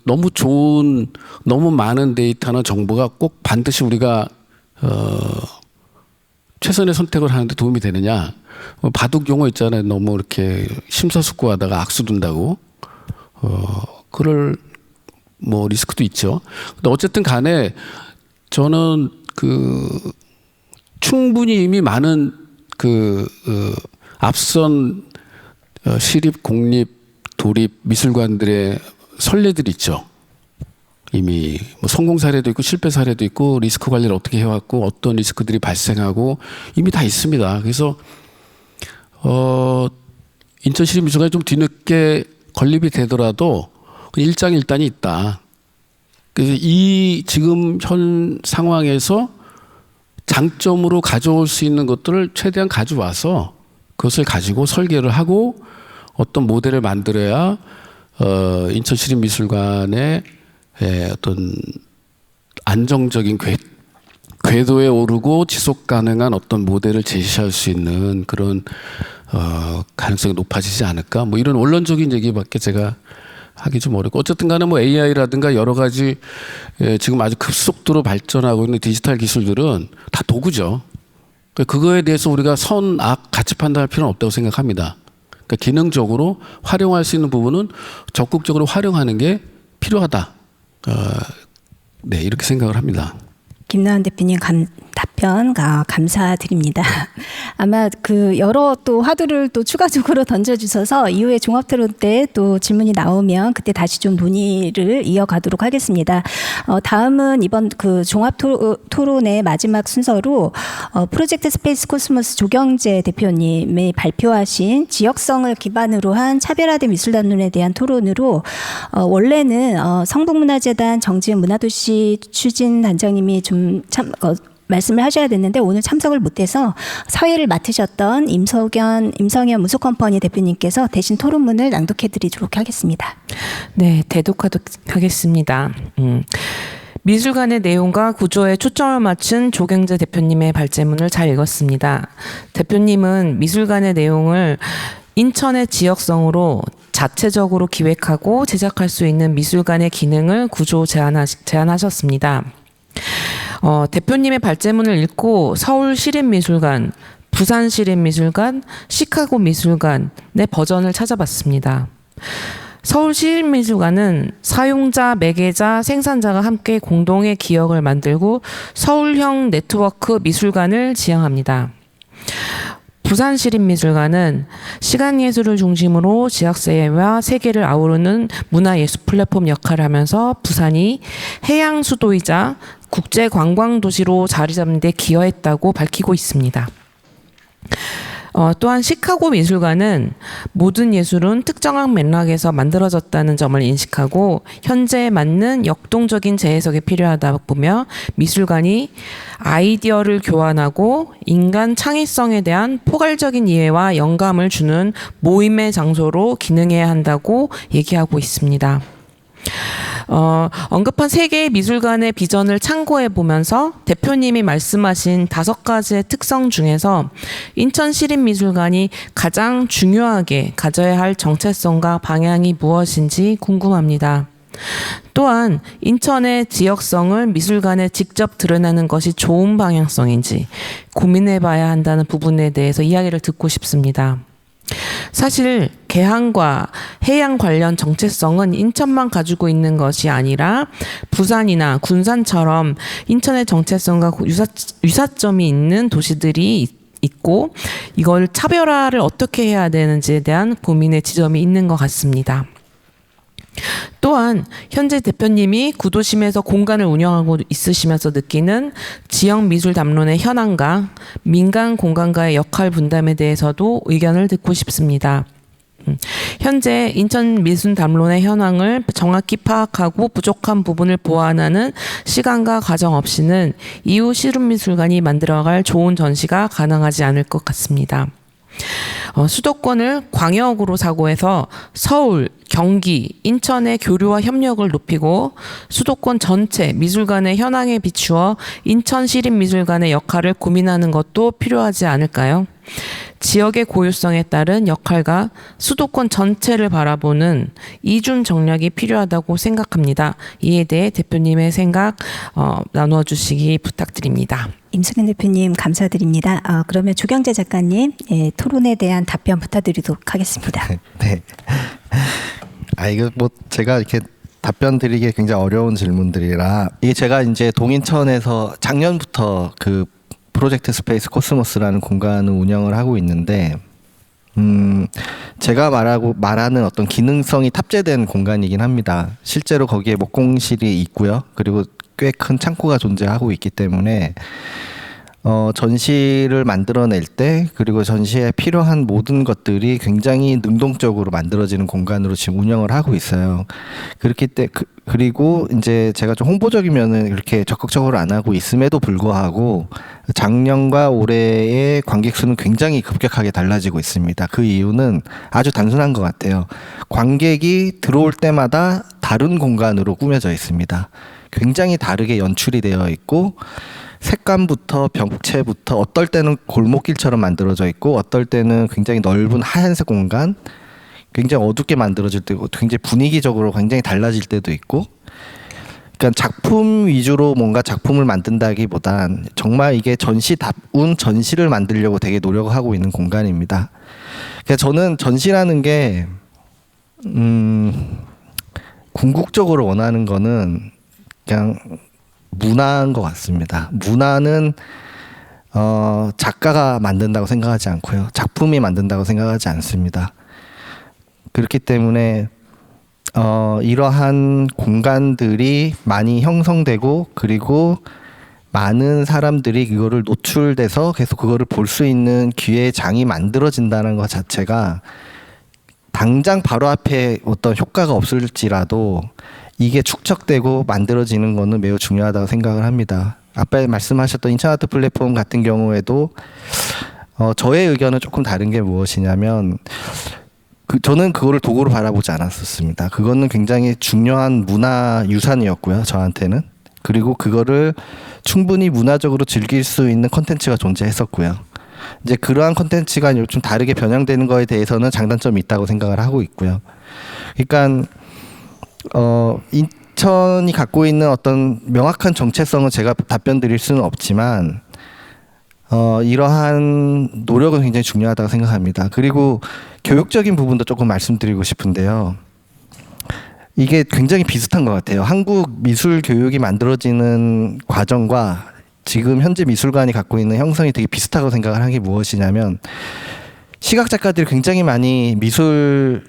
너무 좋은, 너무 많은 데이터나 정보가 꼭 반드시 우리가 최선의 선택을 하는데 도움이 되느냐. 바둑 용어 있잖아요. 너무 이렇게 심사숙고하다가 악수 둔다고. 그럴 뭐 리스크도 있죠. 근데 어쨌든 간에 저는 충분히 이미 많은 앞선 시립, 공립, 도립 미술관들의 선례들이 있죠. 이미 뭐 성공 사례도 있고 실패 사례도 있고 리스크 관리를 어떻게 해왔고 어떤 리스크들이 발생하고 이미 다 있습니다. 그래서 인천시립미술관이 좀 뒤늦게 건립이 되더라도 일장일단이 있다. 그래서 이 지금 현 상황에서 장점으로 가져올 수 있는 것들을 최대한 가져와서 그것을 가지고 설계를 하고 어떤 모델을 만들어야 인천시립미술관의 어떤 안정적인 궤도에 오르고 지속 가능한 어떤 모델을 제시할 수 있는 그런 가능성이 높아지지 않을까? 뭐 이런 원론적인 얘기밖에 제가 하기 좀 어렵고, 어쨌든 간에 뭐 AI라든가 여러 가지 지금 아주 급속도로 발전하고 있는 디지털 기술들은 다 도구죠. 그거에 대해서 우리가 선, 악 같이 판단할 필요는 없다고 생각합니다. 그러니까 기능적으로 활용할 수 있는 부분은 적극적으로 활용하는 게 필요하다. 네, 이렇게 생각을 합니다. 김나은 대표님 답변 감사드립니다. 아마 여러 또 화두를 또 추가적으로 던져주셔서 이후에 종합 토론 때 또 질문이 나오면 그때 다시 좀 논의를 이어가도록 하겠습니다. 다음은 이번 종합 토론의 마지막 순서로 프로젝트 스페이스 코스모스 조경재 대표님이 발표하신 지역성을 기반으로 한 차별화된 미술단론에 대한 토론으로 원래는 성북문화재단 정지은 문화도시 추진단장님이 좀 말씀을 하셔야 됐는데 오늘 참석을 못해서 사회를 맡으셨던 임성현 무소컴퍼니 대표님께서 대신 토론문을 낭독해드리도록 하겠습니다. 네, 대독하겠습니다. 미술관의 내용과 구조에 초점을 맞춘 조경재 대표님의 발제문을 잘 읽었습니다. 대표님은 미술관의 내용을 인천의 지역성으로 자체적으로 기획하고 제작할 수 있는 미술관의 기능을 구조 제안하셨습니다. 대표님의 발제문을 읽고 서울시립미술관, 부산시립미술관, 시카고 미술관의 버전을 찾아봤습니다. 서울시립미술관은 사용자, 매개자, 생산자가 함께 공동의 기억을 만들고 서울형 네트워크 미술관을 지향합니다. 부산시립미술관은 시간예술을 중심으로 지역사회와 세계를 아우르는 문화예술 플랫폼 역할을 하면서 부산이 해양 수도이자 국제관광도시로 자리 잡는 데 기여했다고 밝히고 있습니다. 또한 시카고 미술관은 모든 예술은 특정한 맥락에서 만들어졌다는 점을 인식하고 현재에 맞는 역동적인 재해석이 필요하다 보며 미술관이 아이디어를 교환하고 인간 창의성에 대한 포괄적인 이해와 영감을 주는 모임의 장소로 기능해야 한다고 얘기하고 있습니다. 언급한 세 개의 미술관의 비전을 참고해 보면서 대표님이 말씀하신 5가지의 특성 중에서 인천시립미술관이 가장 중요하게 가져야 할 정체성과 방향이 무엇인지 궁금합니다. 또한 인천의 지역성을 미술관에 직접 드러내는 것이 좋은 방향성인지 고민해 봐야 한다는 부분에 대해서 이야기를 듣고 싶습니다. 사실 개항과 해양 관련 정체성은 인천만 가지고 있는 것이 아니라 부산이나 군산처럼 인천의 정체성과 유사점이 있는 도시들이 있고 이걸 차별화를 어떻게 해야 되는지에 대한 고민의 지점이 있는 것 같습니다. 또한 현재 대표님이 구도심에서 공간을 운영하고 있으시면서 느끼는 지역 미술 담론의 현황과 민간 공간과의 역할 분담에 대해서도 의견을 듣고 싶습니다. 현재 인천 미술 담론의 현황을 정확히 파악하고 부족한 부분을 보완하는 시간과 과정 없이는 이후 시립미술관이 만들어갈 좋은 전시가 가능하지 않을 것 같습니다. 수도권을 광역으로 사고해서 서울, 경기, 인천의 교류와 협력을 높이고 수도권 전체 미술관의 현황에 비추어 인천시립미술관의 역할을 고민하는 것도 필요하지 않을까요? 지역의 고유성에 따른 역할과 수도권 전체를 바라보는 이중 정략이 필요하다고 생각합니다. 이에 대해 대표님의 생각 나누어 주시기 부탁드립니다. 임승현 대표님 감사드립니다. 그러면 조경재 작가님 토론에 대한 답변 부탁드리도록 하겠습니다. 네. 이거 뭐 제가 이렇게 답변 드리기 굉장히 어려운 질문들이라 이게 제가 이제 동인천에서 작년부터 그 프로젝트 스페이스 코스모스라는 공간을 운영을 하고 있는데 제가 말하는 어떤 기능성이 탑재된 공간이긴 합니다. 실제로 거기에 목공실이 있고요. 그리고 꽤 큰 창고가 존재하고 있기 때문에 전시를 만들어낼 때 그리고 전시에 필요한 모든 것들이 굉장히 능동적으로 만들어지는 공간으로 지금 운영을 하고 있어요. 그렇기 때문에 그리고 이제 제가 좀 홍보적인 면은 이렇게 적극적으로 안 하고 있음에도 불구하고 작년과 올해의 관객 수는 굉장히 급격하게 달라지고 있습니다. 그 이유는 아주 단순한 것 같아요. 관객이 들어올 때마다 다른 공간으로 꾸며져 있습니다. 굉장히 다르게 연출이 되어 있고 색감부터 병체부터 어떨 때는 골목길처럼 만들어져 있고 어떨 때는 굉장히 넓은 하얀색 공간, 굉장히 어둡게 만들어질 때고 굉장히 분위기적으로 굉장히 달라질 때도 있고, 그러니까 작품 위주로 뭔가 작품을 만든다기보단 정말 이게 전시다운 전시를 만들려고 되게 노력을 하고 있는 공간입니다. 그러니까 저는 전시라는 게 궁극적으로 원하는 거는 그냥 문화인 것 같습니다. 문화는 작가가 만든다고 생각하지 않고요. 작품이 만든다고 생각하지 않습니다. 그렇기 때문에 이러한 공간들이 많이 형성되고 그리고 많은 사람들이 그거를 노출돼서 계속 그거를 볼 수 있는 기회의 장이 만들어진다는 것 자체가 당장 바로 앞에 어떤 효과가 없을지라도 이게 축적되고 만들어지는 거는 매우 중요하다고 생각을 합니다. 아까 말씀하셨던 인천 아트 플랫폼 같은 경우에도 저의 의견은 조금 다른 게 무엇이냐면 저는 그거를 도구로 바라보지 않았었습니다. 그거는 굉장히 중요한 문화 유산이었고요, 저한테는. 그리고 그거를 충분히 문화적으로 즐길 수 있는 콘텐츠가 존재했었고요. 이제 그러한 콘텐츠가 좀 다르게 변형되는 거에 대해서는 장단점이 있다고 생각을 하고 있고요. 그러니까 인천이 갖고 있는 어떤 명확한 정체성은 제가 답변 드릴 수는 없지만 이러한 노력은 굉장히 중요하다고 생각합니다. 그리고 교육적인 부분도 조금 말씀드리고 싶은데요. 이게 굉장히 비슷한 것 같아요. 한국 미술 교육이 만들어지는 과정과 지금 현재 미술관이 갖고 있는 형성이 되게 비슷하다고 생각을 하는 게 무엇이냐면 시각 작가들이 굉장히 많이 미술관에서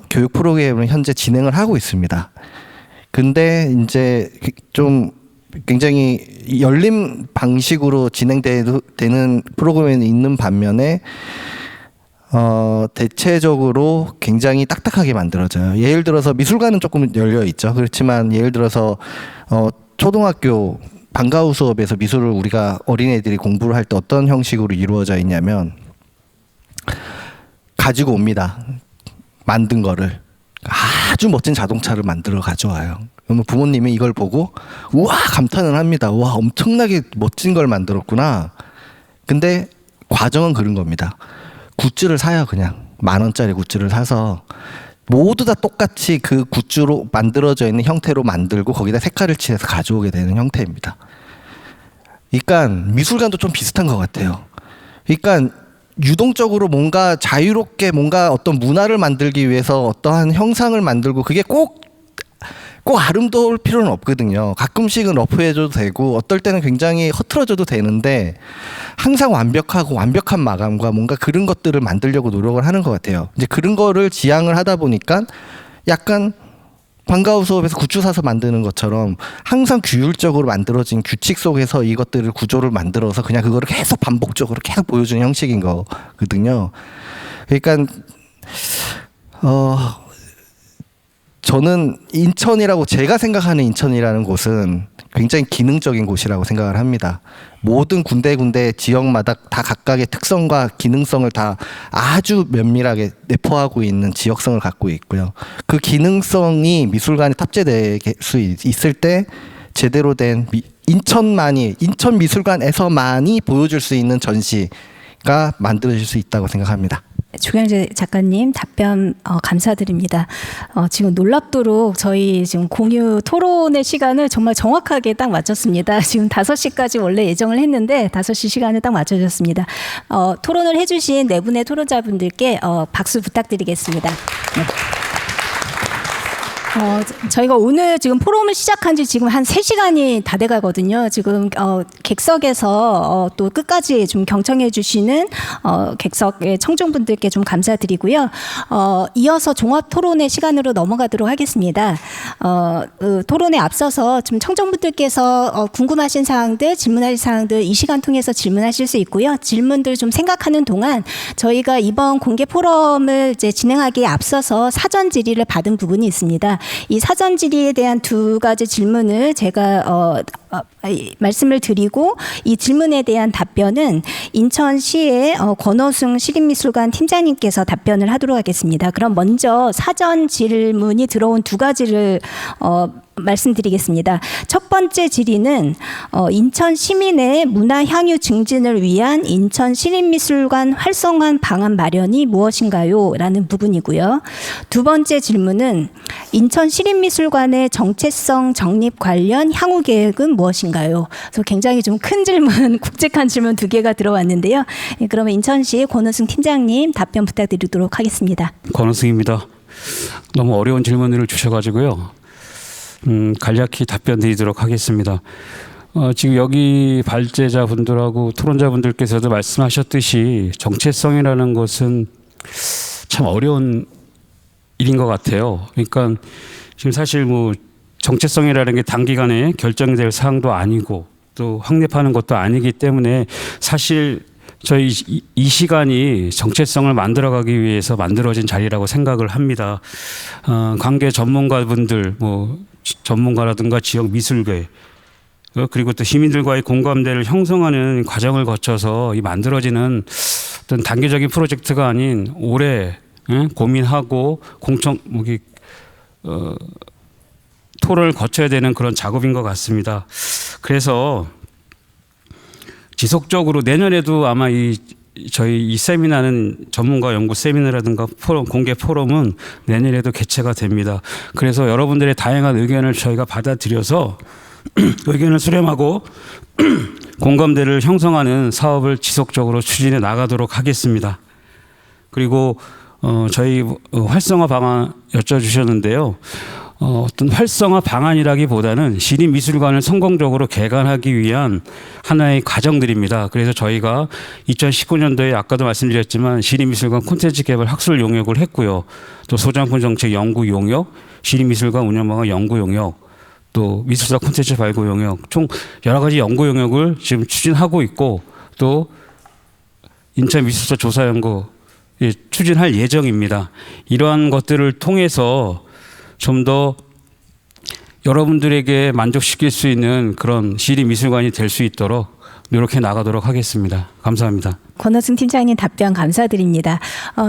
교육 프로그램을 현재 진행을 하고 있습니다. 근데 이제 좀 굉장히 열린 방식으로 진행되는 프로그램이 있는 반면에 대체적으로 굉장히 딱딱하게 만들어져요. 예를 들어서 미술관은 조금 열려 있죠. 그렇지만 예를 들어서 초등학교 방과후 수업에서 미술을 우리가 어린애들이 공부를 할 때 어떤 형식으로 이루어져 있냐면 가지고 옵니다. 만든 거를 아주 멋진 자동차를 만들어 가져와요. 그러면 부모님이 이걸 보고 우와 감탄을 합니다. 와 엄청나게 멋진 걸 만들었구나. 근데 과정은 그런 겁니다. 굿즈를 사요. 그냥 10,000원짜리 굿즈를 사서 모두 다 똑같이 그 굿즈로 만들어져 있는 형태로 만들고 거기다 색깔을 칠해서 가져오게 되는 형태입니다. 그러니까 미술관도 좀 비슷한 것 같아요. 그러니까 유동적으로 뭔가 자유롭게 뭔가 어떤 문화를 만들기 위해서 어떠한 형상을 만들고 그게 꼭 아름다울 필요는 없거든요. 가끔씩은 러프해줘도 되고 어떨 때는 굉장히 흐트러져도 되는데 항상 완벽한 마감과 뭔가 그런 것들을 만들려고 노력을 하는 것 같아요. 이제 그런 거를 지향을 하다 보니까 약간 방과후 수업에서 굿즈 사서 만드는 것처럼 항상 규율적으로 만들어진 규칙 속에서 이것들을 구조를 만들어서 그냥 그거를 계속 반복적으로 계속 보여주는 형식인 거거든요. 그러니까 저는 인천이라고 제가 생각하는 인천이라는 곳은 굉장히 기능적인 곳이라고 생각을 합니다. 모든 군데 지역마다 다 각각의 특성과 기능성을 다 아주 면밀하게 내포하고 있는 지역성을 갖고 있고요. 그 기능성이 미술관에 탑재될 수 있을 때 제대로 된 인천 미술관에서만이 보여줄 수 있는 전시가 만들어질 수 있다고 생각합니다. 조경재 작가님 답변 감사드립니다. 지금 놀랍도록 저희 지금 공유 토론의 시간을 정말 정확하게 딱 맞췄습니다. 지금 5시까지 원래 예정을 했는데 5시 시간을 딱 맞춰줬습니다. 토론을 해주신 네 분의 토론자분들께 박수 부탁드리겠습니다. 네. 저희가 오늘 지금 포럼을 시작한 지 지금 한 3시간이 다 돼 가거든요. 지금 객석에서 또 끝까지 좀 경청해 주시는 객석의 청중분들께 좀 감사드리고요. 이어서 종합 토론의 시간으로 넘어가도록 하겠습니다. 토론에 앞서서 좀 청중분들께서 궁금하신 사항들, 질문하실 사항들 이 시간 통해서 질문하실 수 있고요. 질문들 좀 생각하는 동안 저희가 이번 공개 포럼을 이제 진행하기에 앞서서 사전 질의를 받은 부분이 있습니다. 이 사전 질의에 대한 2가지 질문을 제가 말씀을 드리고 이 질문에 대한 답변은 인천시의 권호승 시립미술관 팀장님께서 답변을 하도록 하겠습니다. 그럼 먼저 사전 질문이 들어온 2가지를 말씀드리겠습니다. 첫 번째 질의는 인천 시민의 문화 향유 증진을 위한 인천 시립미술관 활성화 방안 마련이 무엇인가요? 라는 부분이고요. 두 번째 질문은 인천 시립미술관의 정체성 정립 관련 향후 계획은 무엇인가요? 그래서 굉장히 좀 큰 질문, 굵직한 질문 2개가 들어왔는데요. 그러면 인천시 권호승 팀장님 답변 부탁드리도록 하겠습니다. 권호승입니다. 너무 어려운 질문을 주셔가지고요. 간략히 답변 드리도록 하겠습니다. 지금 여기 발제자분들하고 토론자분들께서도 말씀하셨듯이 정체성이라는 것은 참 어려운 일인 것 같아요. 그러니까 지금 사실 뭐 정체성이라는 게 단기간에 결정될 사항도 아니고 또 확립하는 것도 아니기 때문에 사실 저희 이 시간이 정체성을 만들어가기 위해서 만들어진 자리라고 생각을 합니다. 관계 전문가분들, 뭐 전문가라든가 지역 미술계 그리고 또 시민들과의 공감대를 형성하는 과정을 거쳐서 이 만들어지는 어떤 단계적인 프로젝트가 아닌 오래 고민하고 토론을 거쳐야 되는 그런 작업인 것 같습니다. 그래서 지속적으로 내년에도 아마 저희 이 세미나는 전문가 연구 세미나라든가 공개 포럼은 내년에도 개최가 됩니다. 그래서 여러분들의 다양한 의견을 저희가 받아들여서 의견을 수렴하고 공감대를 형성하는 사업을 지속적으로 추진해 나가도록 하겠습니다. 그리고 저희 활성화 방안 여쭤주셨는데요. 어떤 활성화 방안이라기보다는 시립미술관을 성공적으로 개관하기 위한 하나의 과정들입니다. 그래서 저희가 2019년도에 아까도 말씀드렸지만 시립미술관 콘텐츠 개발 학술 용역을 했고요. 또 소장품 정책 연구 용역, 시립미술관 운영 방안 연구 용역, 또 미술사 콘텐츠 발굴 용역, 총 여러 가지 연구 용역을 지금 추진하고 있고, 또 인천 미술사 조사 연구 추진할 예정입니다. 이러한 것들을 통해서 좀 더 여러분들에게 만족시킬 수 있는 그런 시립미술관이 될 수 있도록 노력해 나가도록 하겠습니다. 감사합니다. 권호승 팀장님 답변 감사드립니다.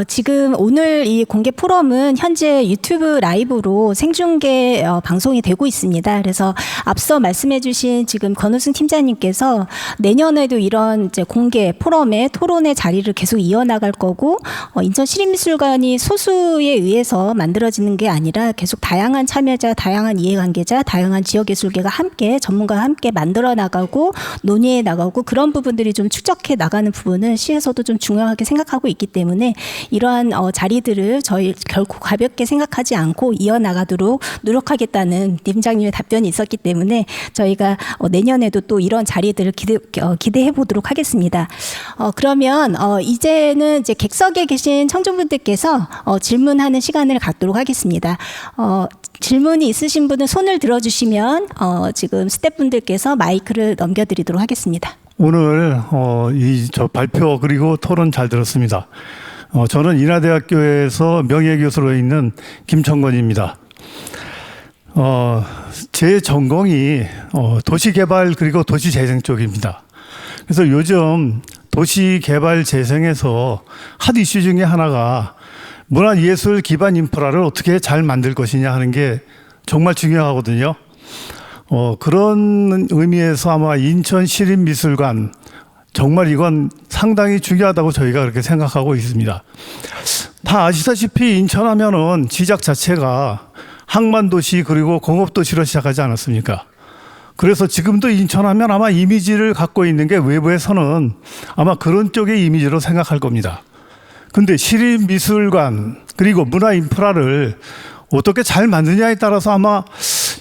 지금 오늘 이 공개 포럼은 현재 유튜브 라이브로 생중계 방송이 되고 있습니다. 그래서 앞서 말씀해주신 지금 권호승 팀장님께서 내년에도 이런 이제 공개 포럼의 토론의 자리를 계속 이어나갈 거고, 인천 시립미술관이 소수에 의해서 만들어지는 게 아니라 계속 다양한 참여자, 다양한 이해관계자, 다양한 지역예술계가 함께 전문가와 함께 만들어 나가고 논의해 나가고, 그런 부분들이 좀 축적해 나가는 부분은 시에서도 좀 중요하게 생각하고 있기 때문에 이러한 자리들을 저희 결코 가볍게 생각하지 않고 이어나가도록 노력하겠다는 팀장님의 답변이 있었기 때문에 저희가 내년에도 또 이런 자리들을 기대해 보도록 하겠습니다. 그러면 이제는 이제 객석에 계신 청중분들께서 질문하는 시간을 갖도록 하겠습니다. 질문이 있으신 분은 손을 들어주시면 지금 스태프분들께서 마이크를 넘겨드리도록 하겠습니다. 오늘 저 발표 그리고 토론 잘 들었습니다. 저는 인하대학교에서 명예교수로 있는 김청건입니다. 제 전공이 도시개발 그리고 도시재생 쪽입니다. 그래서 요즘 도시개발 재생에서 핫 이슈 중에 하나가 문화예술 기반 인프라를 어떻게 잘 만들 것이냐 하는 게 정말 중요하거든요. 그런 의미에서 아마 인천시립미술관 정말 이건 상당히 중요하다고 저희가 그렇게 생각하고 있습니다. 다 아시다시피 인천하면은 지적 자체가 항만도시 그리고 공업도시로 시작하지 않았습니까? 그래서 지금도 인천하면 아마 이미지를 갖고 있는 게 외부에서는 아마 그런 쪽의 이미지로 생각할 겁니다. 근데 시립미술관 그리고 문화 인프라를 어떻게 잘 만드냐에 따라서 아마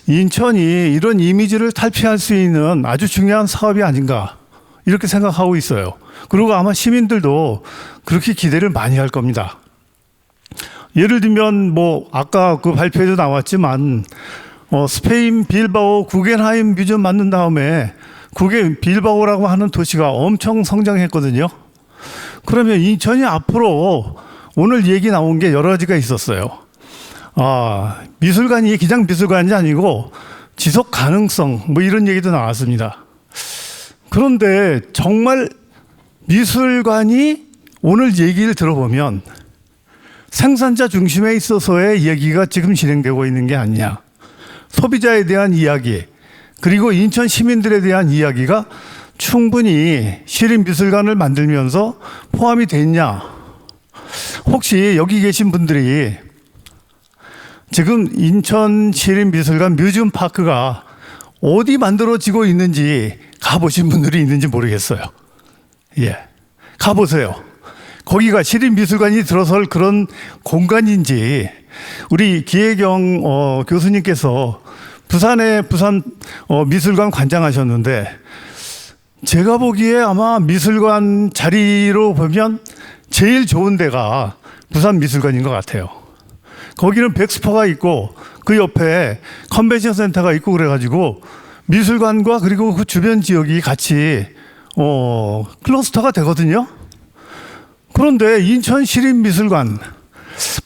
인천이 이런 이미지를 탈피할 수 있는 아주 중요한 사업이 아닌가 이렇게 생각하고 있어요. 그리고 아마 시민들도 그렇게 기대를 많이 할 겁니다. 예를 들면 뭐 아까 그 발표에도 나왔지만 스페인 빌바오 구겐하임 뮤지엄 만든 다음에 빌바오라고 하는 도시가 엄청 성장했거든요. 그러면 인천이 앞으로 오늘 얘기 나온 게 여러 가지가 있었어요. 미술관이 그냥 미술관이 아니고 지속 가능성 뭐 이런 얘기도 나왔습니다. 그런데 정말 미술관이 오늘 얘기를 들어보면 생산자 중심에 있어서의 얘기가 지금 진행되고 있는 게 아니냐. 소비자에 대한 이야기 그리고 인천 시민들에 대한 이야기가 충분히 시립미술관을 만들면서 포함이 됐냐. 혹시 여기 계신 분들이 지금 인천 시립미술관 뮤지엄 파크가 어디 만들어지고 있는지 가보신 분들이 있는지 모르겠어요. 예, 가보세요. 거기가 시립미술관이 들어설 그런 공간인지. 우리 기혜경 교수님께서 부산 미술관 관장하셨는데 제가 보기에 아마 미술관 자리로 보면 제일 좋은 데가 부산 미술관인 것 같아요. 거기는 백스포가 있고 그 옆에 컨벤션 센터가 있고 그래가지고 미술관과 그리고 그 주변 지역이 같이 클러스터가 되거든요. 그런데 인천 시립미술관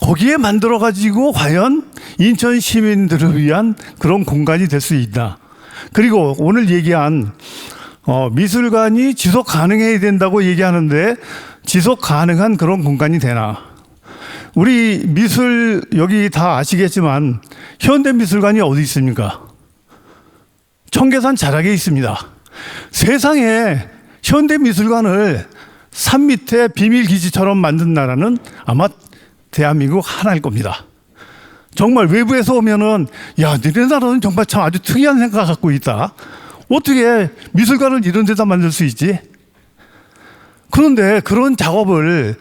거기에 만들어가지고 과연 인천 시민들을 위한 그런 공간이 될 수 있나. 그리고 오늘 얘기한 미술관이 지속 가능해야 된다고 얘기하는데 지속 가능한 그런 공간이 되나. 우리 미술 여기 다 아시겠지만 현대미술관이 어디 있습니까? 청계산 자락에 있습니다. 세상에 현대미술관을 산 밑에 비밀기지처럼 만든 나라는 아마 대한민국 하나일 겁니다. 정말 외부에서 오면은 야, 너네 나라는 정말 참 아주 특이한 생각을 갖고 있다. 어떻게 미술관을 이런 데다 만들 수 있지? 그런데 그런 작업을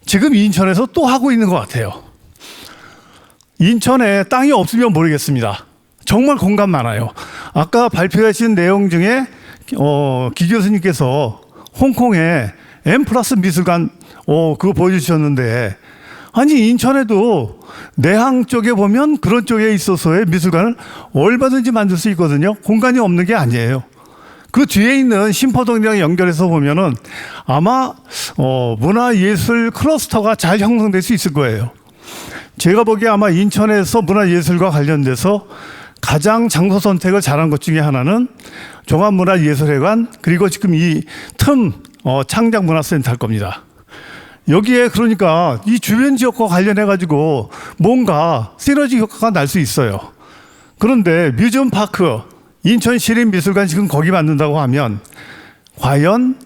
지금 인천에서 또 하고 있는 것 같아요. 인천에 땅이 없으면 모르겠습니다. 정말 공감 많아요. 아까 발표하신 내용 중에 기 교수님께서 홍콩에 M+ 미술관 그거 보여주셨는데, 아니 인천에도 내항 쪽에 보면 그런 쪽에 있어서의 미술관을 얼마든지 만들 수 있거든요. 공간이 없는 게 아니에요. 그 뒤에 있는 신포동이랑 연결해서 보면은 아마 문화예술 클러스터가 잘 형성될 수 있을 거예요. 제가 보기에 아마 인천에서 문화예술과 관련돼서 가장 장소 선택을 잘한 것 중에 하나는 종합문화예술회관, 그리고 지금 이 틈 창작문화센터일 겁니다. 여기에 그러니까 이 주변 지역과 관련해 가지고 뭔가 시너지 효과가 날 수 있어요. 그런데 뮤지엄 파크, 인천시립미술관 지금 거기 만든다고 하면 과연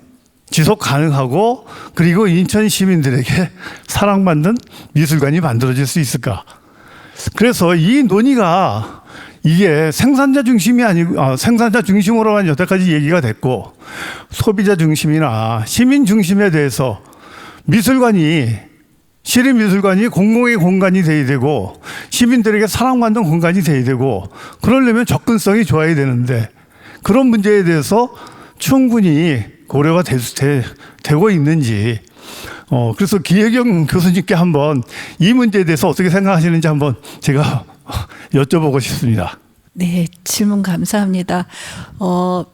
지속 가능하고 그리고 인천 시민들에게 사랑받는 미술관이 만들어질 수 있을까? 그래서 이 논의가 이게 생산자 중심이 아니고 생산자 중심으로만 여태까지 얘기가 됐고, 소비자 중심이나 시민 중심에 대해서 미술관이, 시립미술관이 공공의 공간이 돼야 되고 시민들에게 사랑받는 공간이 돼야 되고, 그러려면 접근성이 좋아야 되는데 그런 문제에 대해서 충분히 고려가 되고 있는지, 그래서 기혜경 교수님께 한번 이 문제에 대해서 어떻게 생각하시는지 한번 제가 여쭤보고 싶습니다. 네, 질문 감사합니다.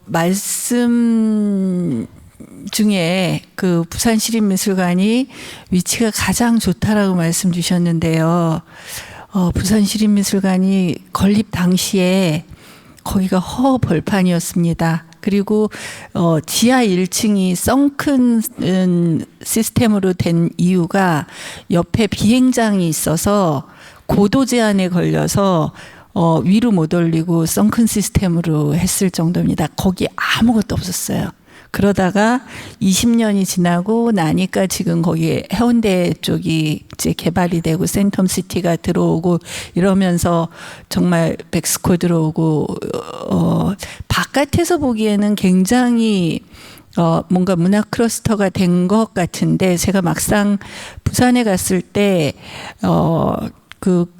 말씀 중에 그 부산시립미술관이 위치가 가장 좋다라고 말씀 주셨는데요. 부산시립미술관이 건립 당시에 거기가 허벌판이었습니다. 그리고 지하 1층이 썬큰 시스템으로 된 이유가 옆에 비행장이 있어서 고도 제한에 걸려서 위로 못 올리고 썬큰 시스템으로 했을 정도입니다. 거기 아무것도 없었어요. 그러다가 20년이 지나고 나니까 지금 거기에 해운대 쪽이 이제 개발이 되고 센텀시티가 들어오고 이러면서 정말 백스코 들어오고 바깥에서 보기에는 굉장히 뭔가 문화 클러스터가 된 것 같은데, 제가 막상 부산에 갔을 때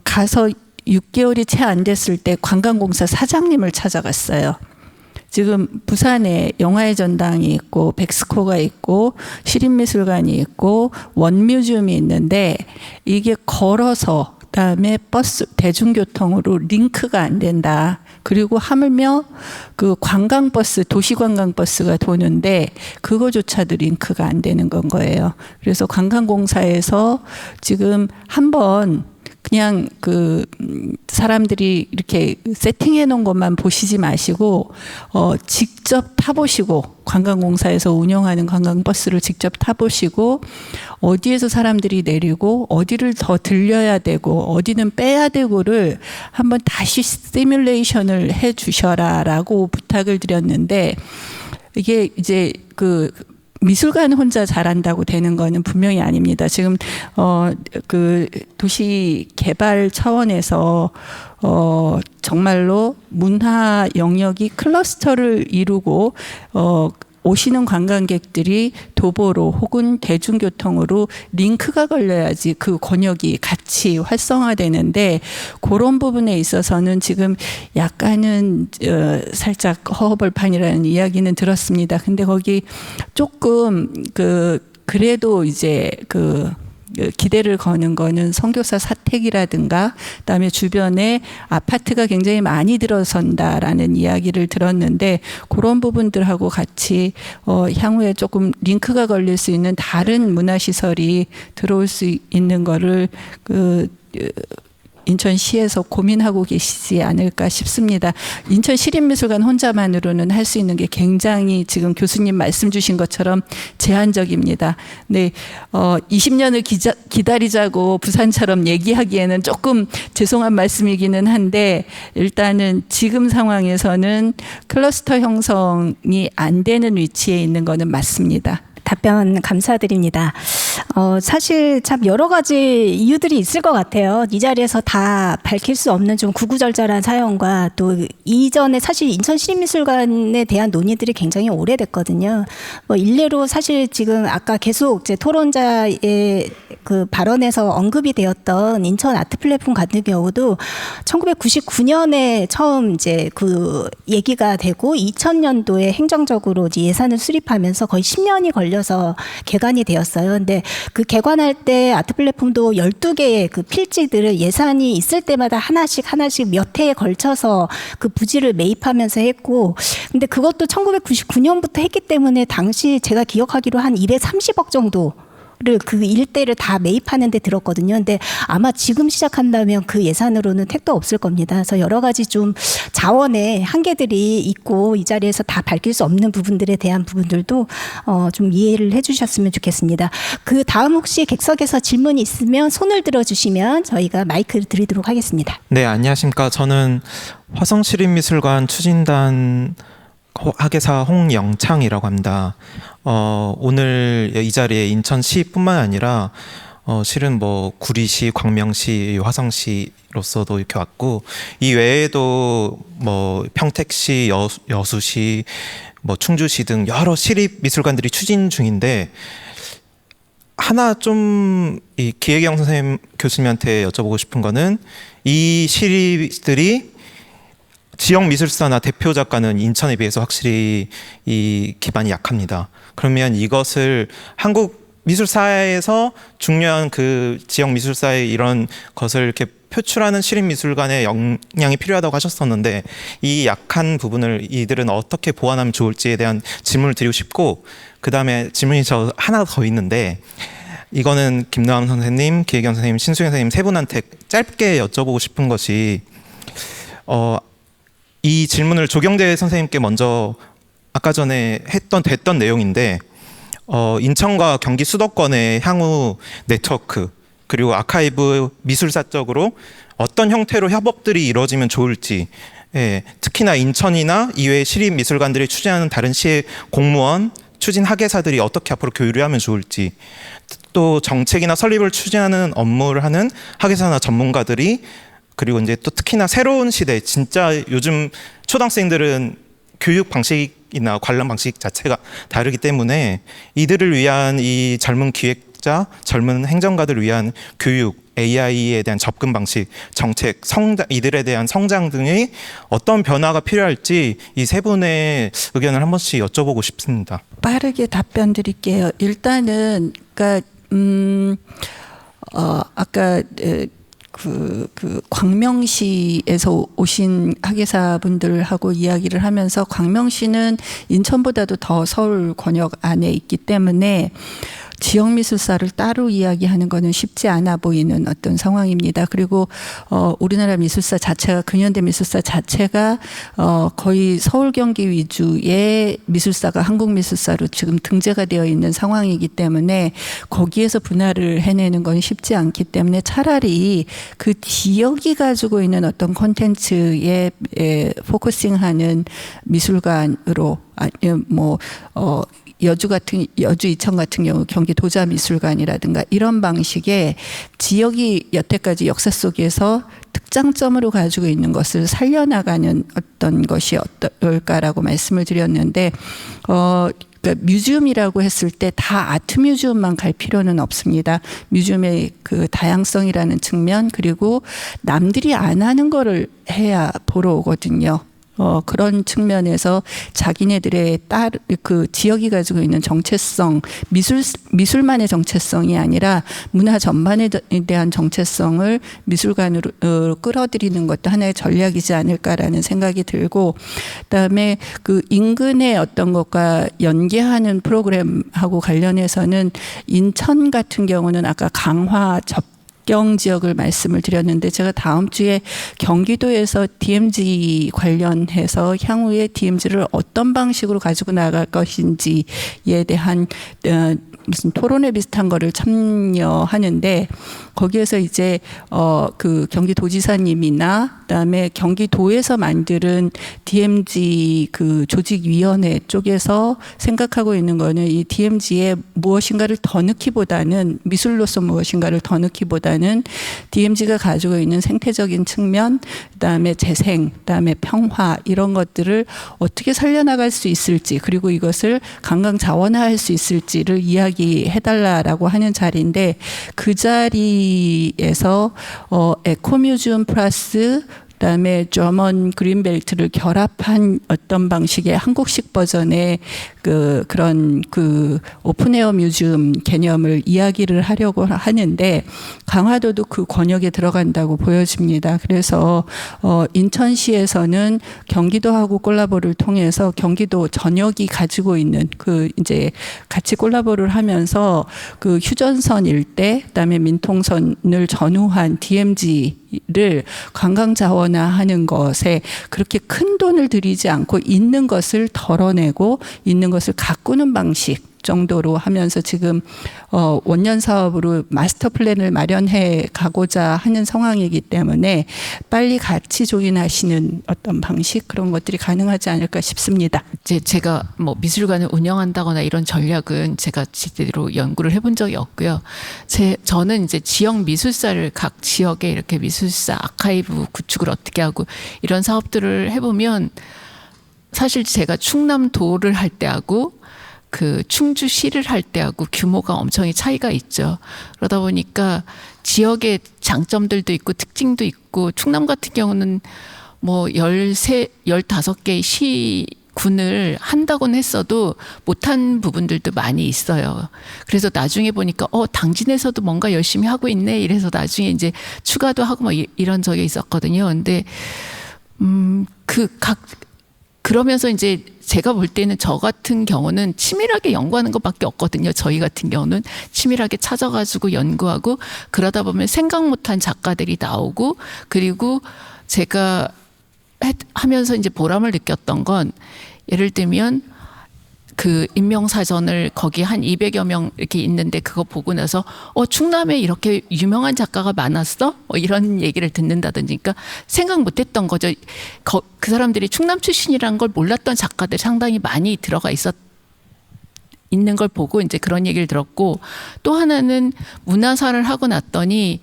가서 6개월이 채 안 됐을 때 관광공사 사장님을 찾아갔어요. 지금 부산에 영화의 전당이 있고 백스코가 있고 시립미술관이 있고 원뮤지엄이 있는데 이게 걸어서 그다음에 버스 대중교통으로 링크가 안 된다. 그리고 하물며 그 관광버스, 도시관광버스가 도는데 그거조차도 링크가 안 되는 건 거예요. 그래서 관광공사에서 지금 한번 그냥 그 사람들이 이렇게 세팅해 놓은 것만 보시지 마시고 직접 타보시고, 관광공사에서 운영하는 관광버스를 직접 타보시고 어디에서 사람들이 내리고 어디를 더 들려야 되고 어디는 빼야 되고를 한번 다시 시뮬레이션을 해 주셔라라고 부탁을 드렸는데, 이게 이제 그 미술관 혼자 잘한다고 되는 거는 분명히 아닙니다. 지금 그 도시 개발 차원에서 정말로 문화 영역이 클러스터를 이루고 오시는 관광객들이 도보로 혹은 대중교통으로 링크가 걸려야지 그 권역이 같이 활성화되는데, 그런 부분에 있어서는 지금 약간은 살짝 허허벌판이라는 이야기는 들었습니다. 근데 거기 조금 그래도 이제 기대를 거는 거는 선교사 사택이라든가 그다음에 주변에 아파트가 굉장히 많이 들어선다라는 이야기를 들었는데, 그런 부분들하고 같이 향후에 조금 링크가 걸릴 수 있는 다른 문화시설이 들어올 수 있는 거를 인천시에서 고민하고 계시지 않을까 싶습니다. 인천시립미술관 혼자만으로는 할 수 있는 게 굉장히 지금 교수님 말씀 주신 것처럼 제한적입니다. 네, 20년을 기다리자고 부산처럼 얘기하기에는 조금 죄송한 말씀이기는 한데 일단은 지금 상황에서는 클러스터 형성이 안 되는 위치에 있는 거는 맞습니다. 답변 감사드립니다. 사실 참 여러 가지 이유들이 있을 것 같아요. 이 자리에서 다 밝힐 수 없는 좀 구구절절한 사연과 또 이전에 사실 인천시립미술관에 대한 논의들이 굉장히 오래됐거든요. 일례로 사실 지금 아까 계속 이제 토론자의 그 발언에서 언급이 되었던 인천 아트 플랫폼 같은 경우도 1999년에 처음 이제 그 얘기가 되고 2000년도에 행정적으로 이제 예산을 수립하면서 거의 10년이 걸려서 개관이 되었어요. 근데 그 개관할 때 아트 플랫폼도 12개의 그 필지들을 예산이 있을 때마다 하나씩 몇 해에 걸쳐서 그 부지를 매입하면서 했고, 근데 그것도 1999년부터 했기 때문에 당시 제가 기억하기로 한 230억 정도 그 일대를 다 매입하는 데 들었거든요. 근데 아마 지금 시작한다면 그 예산으로는 택도 없을 겁니다. 그래서 여러 가지 좀 자원의 한계들이 있고 이 자리에서 다 밝힐 수 없는 부분들에 대한 부분들도 좀 이해를 해주셨으면 좋겠습니다. 그 다음 혹시 객석에서 질문이 있으면 손을 들어주시면 저희가 마이크를 드리도록 하겠습니다. 네, 안녕하십니까. 저는 화성시립미술관 추진단 학예사 홍영창이라고 합니다. 오늘 이 자리에 인천시뿐만 아니라 실은 뭐 구리시, 광명시, 화성시로서도 이렇게 왔고, 이 외에도 뭐 평택시, 여수시, 뭐 충주시 등 여러 시립 미술관들이 추진 중인데, 하나 좀 이 기혜경 선생님 교수님한테 여쭤보고 싶은 거는, 이 시립들이 지역 미술사나 대표 작가는 인천에 비해서 확실히 이 기반이 약합니다. 그러면 이것을 한국 미술사에서 중요한 그 지역 미술사의 이런 것을 이렇게 표출하는 시립미술관의 역량이 필요하다고 하셨었는데, 이 약한 부분을 이들은 어떻게 보완하면 좋을지에 대한 질문을 드리고 싶고, 그 다음에 질문이 저 하나 더 있는데, 이거는 김노함 선생님, 기혜경 선생님, 신수영 선생님 세 분한테 짧게 여쭤보고 싶은 것이, 이 질문을 조경재 선생님께 먼저 아까 전에 됐던 내용인데, 인천과 경기 수도권의 향후 네트워크, 그리고 아카이브 미술사적으로 어떤 형태로 협업들이 이루어지면 좋을지, 특히나 인천이나 이외의 시립미술관들이 추진하는 다른 시의 공무원, 추진 학예사들이 어떻게 앞으로 교류를 하면 좋을지, 또 정책이나 설립을 추진하는 업무를 하는 학예사나 전문가들이, 그리고 이제 또 특히나 새로운 시대, 진짜 요즘 초등학생들은 교육 방식이나 관람 방식 자체가 다르기 때문에 이들을 위한 이 젊은 기획자, 젊은 행정가들을 위한 교육, AI에 대한 접근 방식, 정책, 성장, 이들에 대한 성장 등의 어떤 변화가 필요할지 이 세 분의 의견을 한 번씩 여쭤보고 싶습니다. 빠르게 답변 드릴게요. 일단은 그러니까 아까 그 광명시에서 오신 학예사분들하고 이야기를 하면서, 광명시는 인천보다도 더 서울 권역 안에 있기 때문에 지역미술사를 따로 이야기하는 것은 쉽지 않아 보이는 어떤 상황입니다. 그리고 우리나라 미술사 자체가, 근현대 미술사 자체가 거의 서울 경기 위주의 미술사가 한국 미술사로 지금 등재가 되어 있는 상황이기 때문에 거기에서 분할을 해내는 건 쉽지 않기 때문에 차라리 그 지역이 가지고 있는 어떤 콘텐츠에 포커싱하는 미술관으로, 아니면 여주 이천 같은 경우 경기 도자미술관이라든가 이런 방식의 지역이 여태까지 역사 속에서 특장점으로 가지고 있는 것을 살려나가는 어떤 것이 어떨까라고 말씀을 드렸는데, 그러니까 뮤지엄이라고 했을 때 다 아트 뮤지엄만 갈 필요는 없습니다. 뮤지엄의 그 다양성이라는 측면, 그리고 남들이 안 하는 거를 해야 보러 오거든요. 그런 측면에서 자기네들의 그 지역이 가지고 있는 정체성, 미술만의 정체성이 아니라 문화 전반에 대한 정체성을 미술관으로 끌어들이는 것도 하나의 전략이지 않을까라는 생각이 들고, 그다음에 그 인근의 어떤 것과 연계하는 프로그램하고 관련해서는 인천 같은 경우는 아까 강화 접경 지역을 말씀을 드렸는데 제가 다음 주에 경기도에서 DMZ 관련해서 향후에 DMZ를 어떤 방식으로 가지고 나갈 것인지에 대한 무슨 토론회 비슷한 거를 참여하는데 거기에서 이제 그 경기도지사님이나 그다음에 경기도에서 만드는 DMZ 그 조직위원회 쪽에서 생각하고 있는 거는 이 DMZ에 무엇인가를 더 넣기보다는 미술로서 무엇인가를 더 넣기보다는 DMZ가 가지고 있는 생태적인 측면, 그다음에 재생, 그다음에 평화 이런 것들을 어떻게 살려나갈 수 있을지 그리고 이것을 관광 자원화할 수 있을지를 이야기해달라라고 하는 자리인데 그 자리에서 에코뮤지엄 플러스 그다음에 저먼 그린벨트를 결합한 어떤 방식의 한국식 버전의 그런 오픈에어 뮤지엄 개념을 이야기를 하려고 하는데 강화도도 그 권역에 들어간다고 보여집니다. 그래서 인천시에서는 경기도하고 콜라보를 통해서 경기도 전역이 가지고 있는 이제 같이 콜라보를 하면서 그 휴전선 일대 그다음에 민통선을 전후한 DMZ를 관광 자원화하는 것에 그렇게 큰 돈을 들이지 않고 있는 것을 덜어내고 있는 것을 가꾸는 방식 정도로 하면서 지금 원년 사업으로 마스터 플랜을 마련해 가고자 하는 상황이기 때문에 빨리 같이 조인하시는 어떤 방식 그런 것들이 가능하지 않을까 싶습니다. 제가 뭐 미술관을 운영한다거나 이런 전략은 제가 제대로 연구를 해본 적이 없고요. 저는 이제 지역 미술사를 각 지역에 이렇게 미술사 아카이브 구축을 어떻게 하고 이런 사업들을 해보면 사실 제가 충남도를 할 때하고 그 충주시를 할 때하고 규모가 엄청나게 차이가 있죠. 그러다 보니까 지역의 장점들도 있고 특징도 있고 충남 같은 경우는 뭐 15개의 시군을 한다고는 했어도 못한 부분들도 많이 있어요. 그래서 나중에 보니까 당진에서도 뭔가 열심히 하고 있네 이래서 나중에 이제 추가도 하고 뭐 이런 적이 있었거든요. 근데 그러면서 이제 제가 볼 때는 저 같은 경우는 치밀하게 연구하는 것밖에 없거든요. 저희 같은 경우는 치밀하게 찾아가지고 연구하고 그러다 보면 생각 못한 작가들이 나오고 그리고 제가 하면서 이제 보람을 느꼈던 건 예를 들면 그 인명사전을 거기 한 200여 명 이렇게 있는데 그거 보고 나서 충남에 이렇게 유명한 작가가 많았어? 이런 얘기를 듣는다든지 그러니까 생각 못했던 거죠. 그 사람들이 충남 출신이라는 걸 몰랐던 작가들 상당히 많이 들어가 있는 걸 보고 이제 그런 얘기를 들었고 또 하나는 문화사를 하고 났더니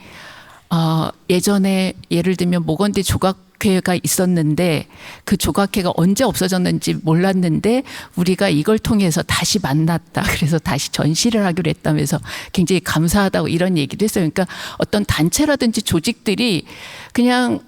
예전에 예를 들면 모건대 조각회가 있었는데 그 조각회가 언제 없어졌는지 몰랐는데 우리가 이걸 통해서 다시 만났다. 그래서 다시 전시를 하기로 했다면서 굉장히 감사하다고 이런 얘기도 했어요. 그러니까 어떤 단체라든지 조직들이 그냥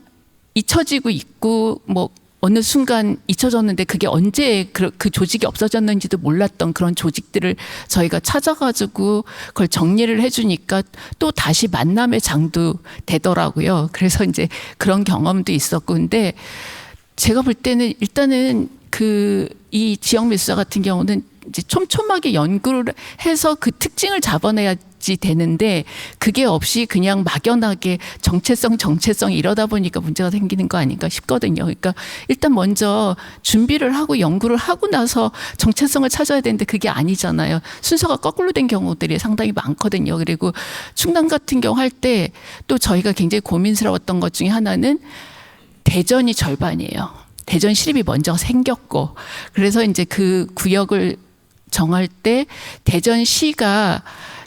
잊혀지고 있고 뭐 어느 순간 잊혀졌는데 그게 언제 그 조직이 없어졌는지도 몰랐던 그런 조직들을 저희가 찾아가지고 그걸 정리를 해주니까 또 다시 만남의 장도 되더라고요. 그래서 이제 그런 경험도 있었고 근데 제가 볼 때는 일단은 이 지역 미술사 같은 경우는 이제 촘촘하게 연구를 해서 그 특징을 잡아내야지 되는데 그게 없이 그냥 막연하게 정체성 이러다 보니까 문제가 생기는 거 아닌가 싶거든요. 그러니까 일단 먼저 준비를 하고 연구를 하고 나서 정체성을 찾아야 되는데 그게 아니잖아요. 순서가 거꾸로 된 경우들이 상당히 많거든요. 그리고 충남 같은 경우 할 때 또 저희가 굉장히 고민스러웠던 것 중에 하나는 대전이 절반이에요. 대전 시립이 먼저 생겼고 그래서 이제 그 구역을 정할 때 대전시가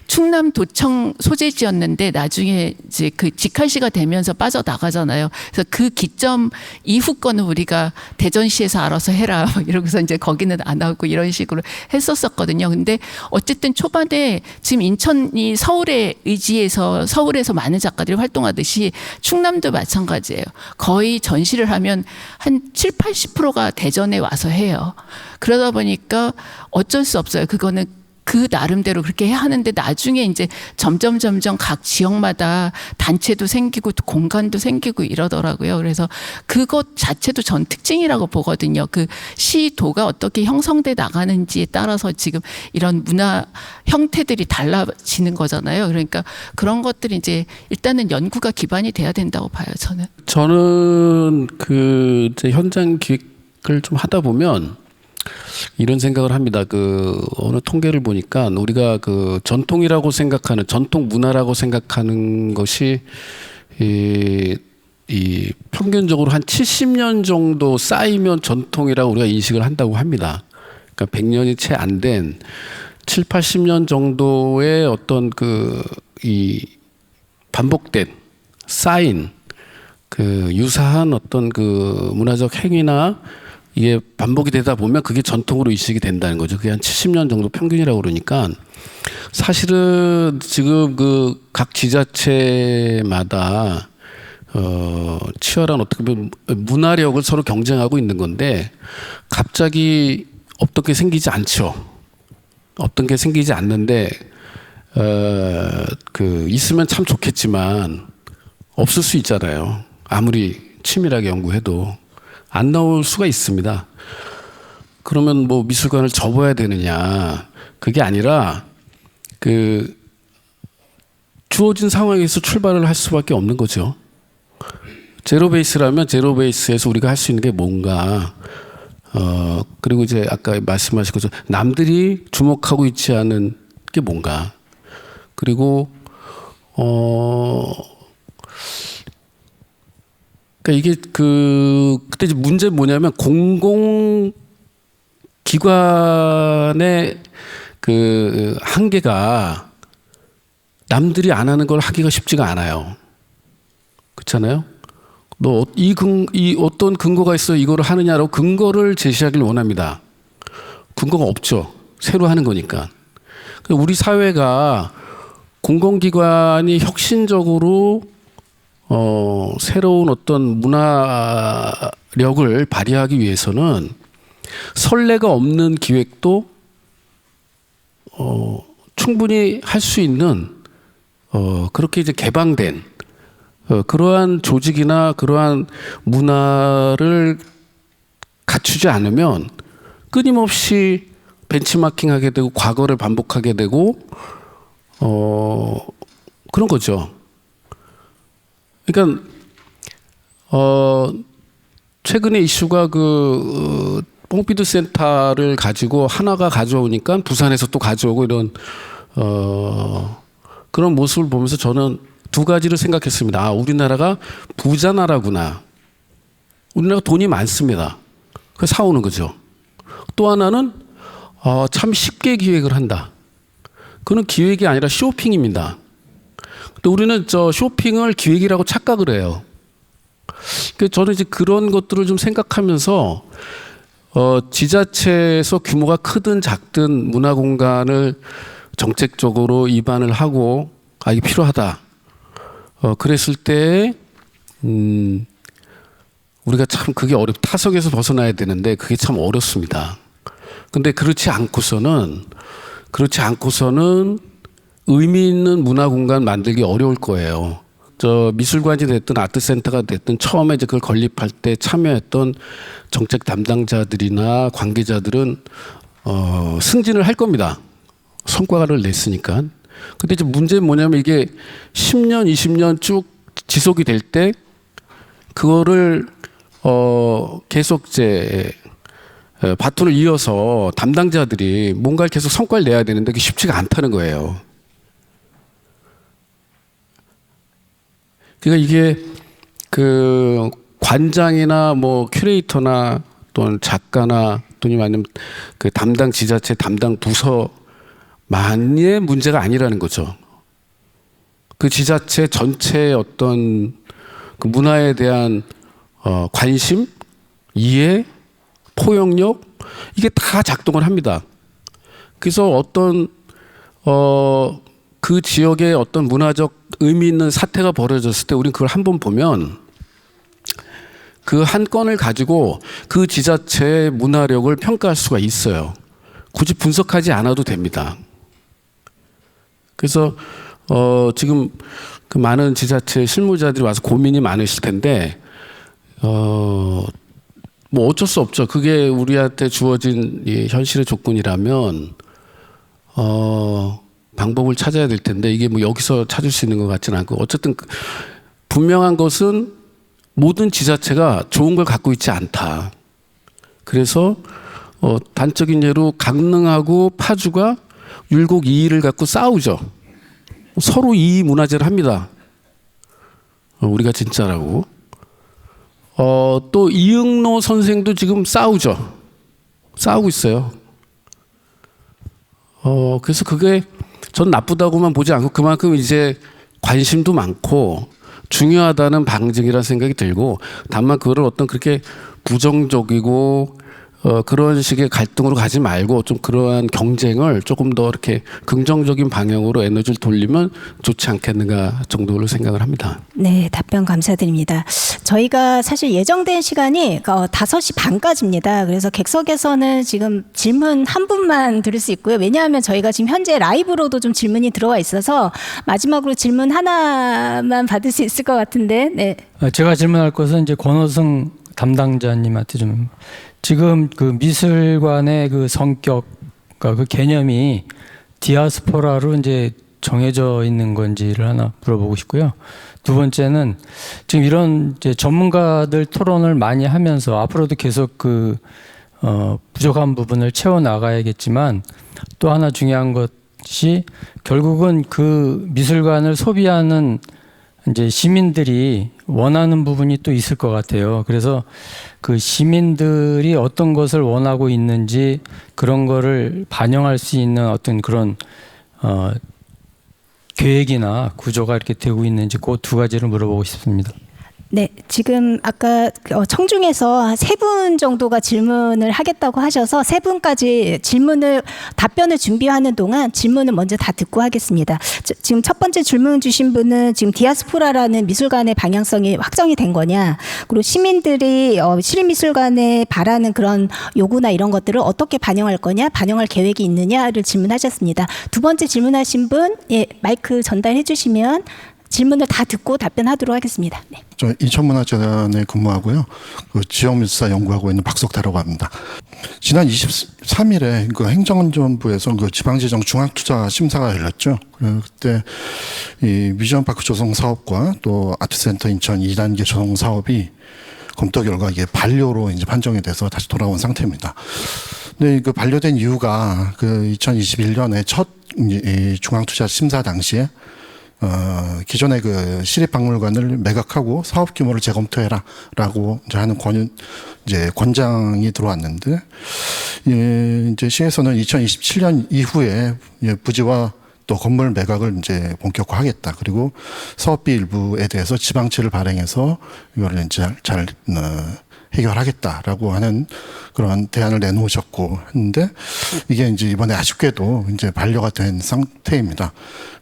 충남도청 소재지였는데 나중에 이제 그 직할시가 되면서 빠져나가잖아요. 그래서 그 기점 이후 거는 우리가 대전시에서 알아서 해라 이러고서 이제 거기는 안 하고 이런 식으로 했었거든요. 근데 어쨌든 초반에 지금 인천이 서울에 의지해서 서울에서 많은 작가들이 활동하듯이 충남도 마찬가지예요. 거의 전시를 하면 한 70~80%가 대전에 와서 해요. 그러다 보니까 어쩔 수 없어요. 그거는 그 나름대로 그렇게 해야 하는데 나중에 이제 점점 각 지역마다 단체도 생기고 공간도 생기고 이러더라고요. 그래서 그것 자체도 전 특징이라고 보거든요. 그 시도가 어떻게 형성돼 나가는지에 따라서 지금 이런 문화 형태들이 달라지는 거잖아요. 그러니까 그런 것들이 이제 일단은 연구가 기반이 돼야 된다고 봐요. 저는 그 이제 현장 기획을 좀 하다 보면 이런 생각을 합니다. 그 어느 통계를 보니까 우리가 그 전통이라고 생각하는 전통 문화라고 생각하는 것이 이 평균적으로 한 70년 정도 쌓이면 전통이라고 우리가 인식을 한다고 합니다. 그러니까 100년이 채 안 된 7, 80년 정도의 어떤 그 이 반복된 쌓인 그 유사한 어떤 그 문화적 행위나 이게 반복이 되다 보면 그게 전통으로 인식이 된다는 거죠. 그게 한 70년 정도 평균이라고 그러니까 사실은 지금 그 각 지자체마다 치열한 어떻게 문화력을 서로 경쟁하고 있는 건데 갑자기 없던 게 생기지 않죠. 없던 게 생기지 않는데 그 있으면 참 좋겠지만 없을 수 있잖아요. 아무리 치밀하게 연구해도 안 나올 수가 있습니다. 그러면 뭐 미술관을 접어야 되느냐? 그게 아니라 그 주어진 상황에서 출발을 할 수밖에 없는 거죠. 제로 베이스라면 제로 베이스에서 우리가 할 수 있는 게 뭔가 그리고 이제 아까 말씀하신 것처럼 남들이 주목하고 있지 않은 게 뭔가 그리고 그러니까 이게 그때 이제 문제 뭐냐면 공공기관의 그 한계가 남들이 안 하는 걸 하기가 쉽지가 않아요. 그렇잖아요? 이 어떤 근거가 있어 이거를 하느냐라고 근거를 제시하길 원합니다. 근거가 없죠. 새로 하는 거니까. 우리 사회가 공공기관이 혁신적으로 새로운 어떤 문화력을 발휘하기 위해서는 선례가 없는 기획도 충분히 할 수 있는 그렇게 이제 개방된 그러한 조직이나 그러한 문화를 갖추지 않으면 끊임없이 벤치마킹하게 되고 과거를 반복하게 되고 그런 거죠. 그러니까 최근에 이슈가 그 뽕피드 센터를 가지고 하나가 가져오니까 부산에서 또 가져오고 이런 그런 모습을 보면서 저는 두 가지를 생각했습니다. 아, 우리나라가 부자 나라구나. 우리나라가 돈이 많습니다. 그래서 사오는 거죠. 또 하나는 참 쉽게 기획을 한다. 그건 기획이 아니라 쇼핑입니다. 근데 우리는 저 쇼핑을 기획이라고 착각을 해요. 그래서 저는 이제 그런 것들을 좀 생각하면서 지자체에서 규모가 크든 작든 문화 공간을 정책적으로 입안을 하고 이게 필요하다. 그랬을 때 우리가 참 그게 타석에서 벗어나야 되는데 그게 참 어렵습니다. 근데 그렇지 않고서는 의미 있는 문화 공간 만들기 어려울 거예요. 저 미술관이 됐든 아트센터가 됐든 처음에 이제 그걸 건립할 때 참여했던 정책 담당자들이나 관계자들은 승진을 할 겁니다. 성과를 냈으니까. 근데 이제 문제는 뭐냐면 이게 10년, 20년 쭉 지속이 될 때 그거를 계속 이제 바톤을 이어서 담당자들이 뭔가를 계속 성과를 내야 되는데 그게 쉽지가 않다는 거예요. 그러니까 이게 그 관장이나 뭐 큐레이터나 또는 작가나 또는 아니면 그 담당 지자체 담당 부서만의 문제가 아니라는 거죠. 그 지자체 전체의 어떤 그 문화에 대한 관심, 이해, 포용력 이게 다 작동을 합니다. 그래서 어떤 그 지역의 어떤 문화적 의미 있는 사태가 벌어졌을 때 우리는 그걸 한번 보면 그 한 건을 가지고 그 지자체의 문화력을 평가할 수가 있어요. 굳이 분석하지 않아도 됩니다. 그래서 지금 그 많은 지자체 실무자들이 와서 고민이 많으실 텐데 뭐 어쩔 수 없죠. 그게 우리한테 주어진 이 현실의 조건이라면 방법을 찾아야 될 텐데 이게 뭐 여기서 찾을 수 있는 것 같지는 않고 어쨌든 분명한 것은 모든 지자체가 좋은 걸 갖고 있지 않다. 그래서 단적인 예로 강릉하고 파주가 율곡 이의를 갖고 싸우죠. 서로 이의 문화제를 합니다. 우리가 진짜라고. 또 이응로 선생도 지금 싸우죠. 싸우고 있어요. 그래서 그게 전 나쁘다고만 보지 않고 그만큼 이제 관심도 많고 중요하다는 방증이라는 생각이 들고 다만 그거를 어떤 그렇게 부정적이고 그런 식의 갈등으로 가지 말고 좀 그러한 경쟁을 조금 더 이렇게 긍정적인 방향으로 에너지를 돌리면 좋지 않겠는가 정도로 생각을 합니다. 네, 답변 감사드립니다. 저희가 사실 예정된 시간이 5시 반까지입니다. 그래서 객석에서는 지금 질문 한 분만 들을 수 있고요. 왜냐하면 저희가 지금 현재 라이브로도 좀 질문이 들어와 있어서 마지막으로 질문 하나만 받을 수 있을 것 같은데. 네. 제가 질문할 것은 이제 권호승 담당자님한테 좀 지금 그 미술관의 그 성격과 그 개념이 디아스포라로 이제 정해져 있는 건지를 하나 물어보고 싶고요. 두 번째는 지금 이런 이제 전문가들 토론을 많이 하면서 앞으로도 계속 그 부족한 부분을 채워 나가야겠지만 또 하나 중요한 것이 결국은 그 미술관을 소비하는 이제 시민들이 원하는 부분이 또 있을 것 같아요. 그래서 그 시민들이 어떤 것을 원하고 있는지 그런 거를 반영할 수 있는 어떤 그런 계획이나 구조가 이렇게 되고 있는지 그 두 가지를 물어보고 싶습니다. 네, 지금 아까 청중에서 3분 정도가 질문을 하겠다고 하셔서 3분까지 답변을 준비하는 동안 질문을 먼저 다 듣고 하겠습니다. 지금 첫 번째 질문 주신 분은 지금 디아스포라라는 미술관의 방향성이 확정이 된 거냐, 그리고 시민들이 시립미술관에 바라는 그런 요구나 이런 것들을 어떻게 반영할 거냐, 반영할 계획이 있느냐를 질문하셨습니다. 두 번째 질문하신 분, 예, 마이크 전달해 주시면 질문을 다 듣고 답변하도록 하겠습니다. 네. 저 인천문화재단에 근무하고요. 그 지역미술사 연구하고 있는 박석태라고 합니다. 지난 23일에 그 행정안전부에서 그 지방재정 중앙투자 심사가 열렸죠. 그때 이 뮤지엄파크 조성 사업과 또 아트센터 인천 2단계 조성 사업이 검토 결과 이게 반려로 이제 판정이 돼서 다시 돌아온 상태입니다. 근데 그 반려된 이유가 그 2021년에 첫 중앙투자 심사 당시에 기존의 그 시립박물관을 매각하고 사업 규모를 재검토해라라고 이제 하는 권장이 들어왔는데, 이제 시에서는 2027년 이후에 부지와 또 건물 매각을 이제 본격화하겠다. 그리고 사업비 일부에 대해서 지방채를 발행해서 이거를 이제 잘 해결하겠다라고 하는 그런 대안을 내놓으셨고 했는데, 이게 이제 이번에 아쉽게도 이제 반려가 된 상태입니다.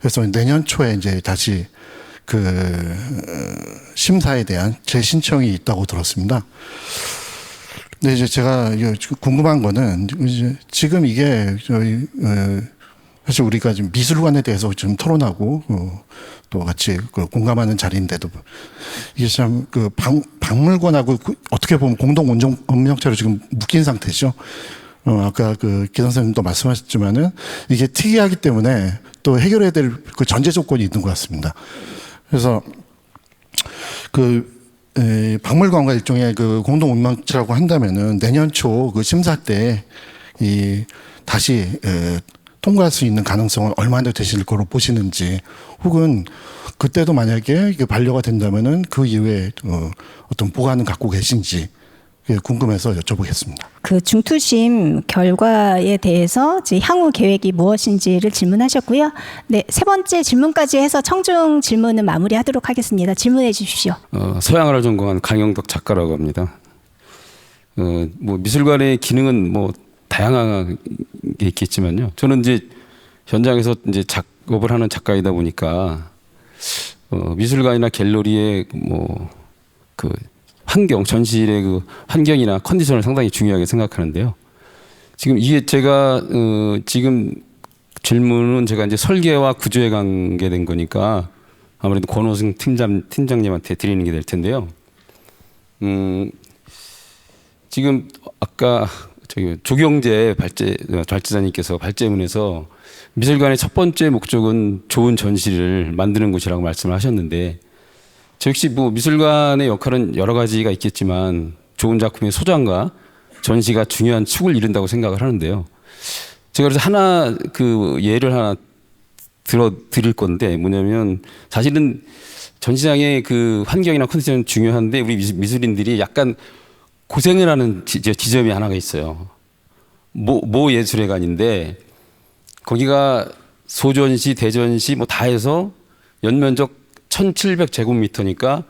그래서 내년 초에 이제 다시 그 심사에 대한 재신청이 있다고 들었습니다. 근데 이제 제가 궁금한 거는 이제 지금 이게 사실 우리가 지금 미술관에 대해서 좀 토론하고 또 같이 공감하는 자리인데도 이게 참 그 박물관하고 어떻게 보면 공동 운명체로 지금 묶인 상태죠. 아까 그 기 선생님도 말씀하셨지만은 이게 특이하기 때문에 또 해결해야 될 그 전제 조건이 있는 것 같습니다. 그래서 박물관과 일종의 그 공동 운명체라고 한다면은 내년 초 그 심사 때 다시 통과할 수 있는 가능성은 얼마나 되실 거로 보시는지, 혹은 그때도 만약에 이게 반려가 된다면은 그 이후에 어떤 보관은 갖고 계신지 궁금해서 여쭤보겠습니다. 그 중투심 결과에 대해서 향후 계획이 무엇인지를 질문하셨고요. 네, 세 번째 질문까지 해서 청중 질문은 마무리하도록 하겠습니다. 질문해 주십시오. 서양어를 전공한 강영덕 작가라고 합니다. 뭐 미술관의 기능은 뭐 다양한 게 있겠지만요. 저는 이제 현장에서 이제 작업을 하는 작가이다 보니까 미술관이나 갤러리의 뭐 그 환경, 전시의 그 환경이나 컨디션을 상당히 중요하게 생각하는데요. 지금 이게 제가 지금 질문은 제가 이제 설계와 구조에 관계된 거니까 아무래도 권호승 팀장님한테 드리는 게 될 텐데요. 지금 아까 저기 조경재 발제자님께서 발제문에서 미술관의 첫 번째 목적은 좋은 전시를 만드는 곳이라고 말씀을 하셨는데, 저 역시 뭐 미술관의 역할은 여러 가지가 있겠지만 좋은 작품의 소장과 전시가 중요한 축을 이룬다고 생각을 하는데요. 제가 그래서 하나 그 예를 하나 드릴 건데, 뭐냐면 사실은 전시장의 그 환경이나 컨디션은 중요한데 우리 미술인들이 약간 고생을 하는 지점이 하나가 있어요. 모 예술회관인데 거기가 소전시, 대전시 뭐 다 해서 연면적 1,700제곱미터니까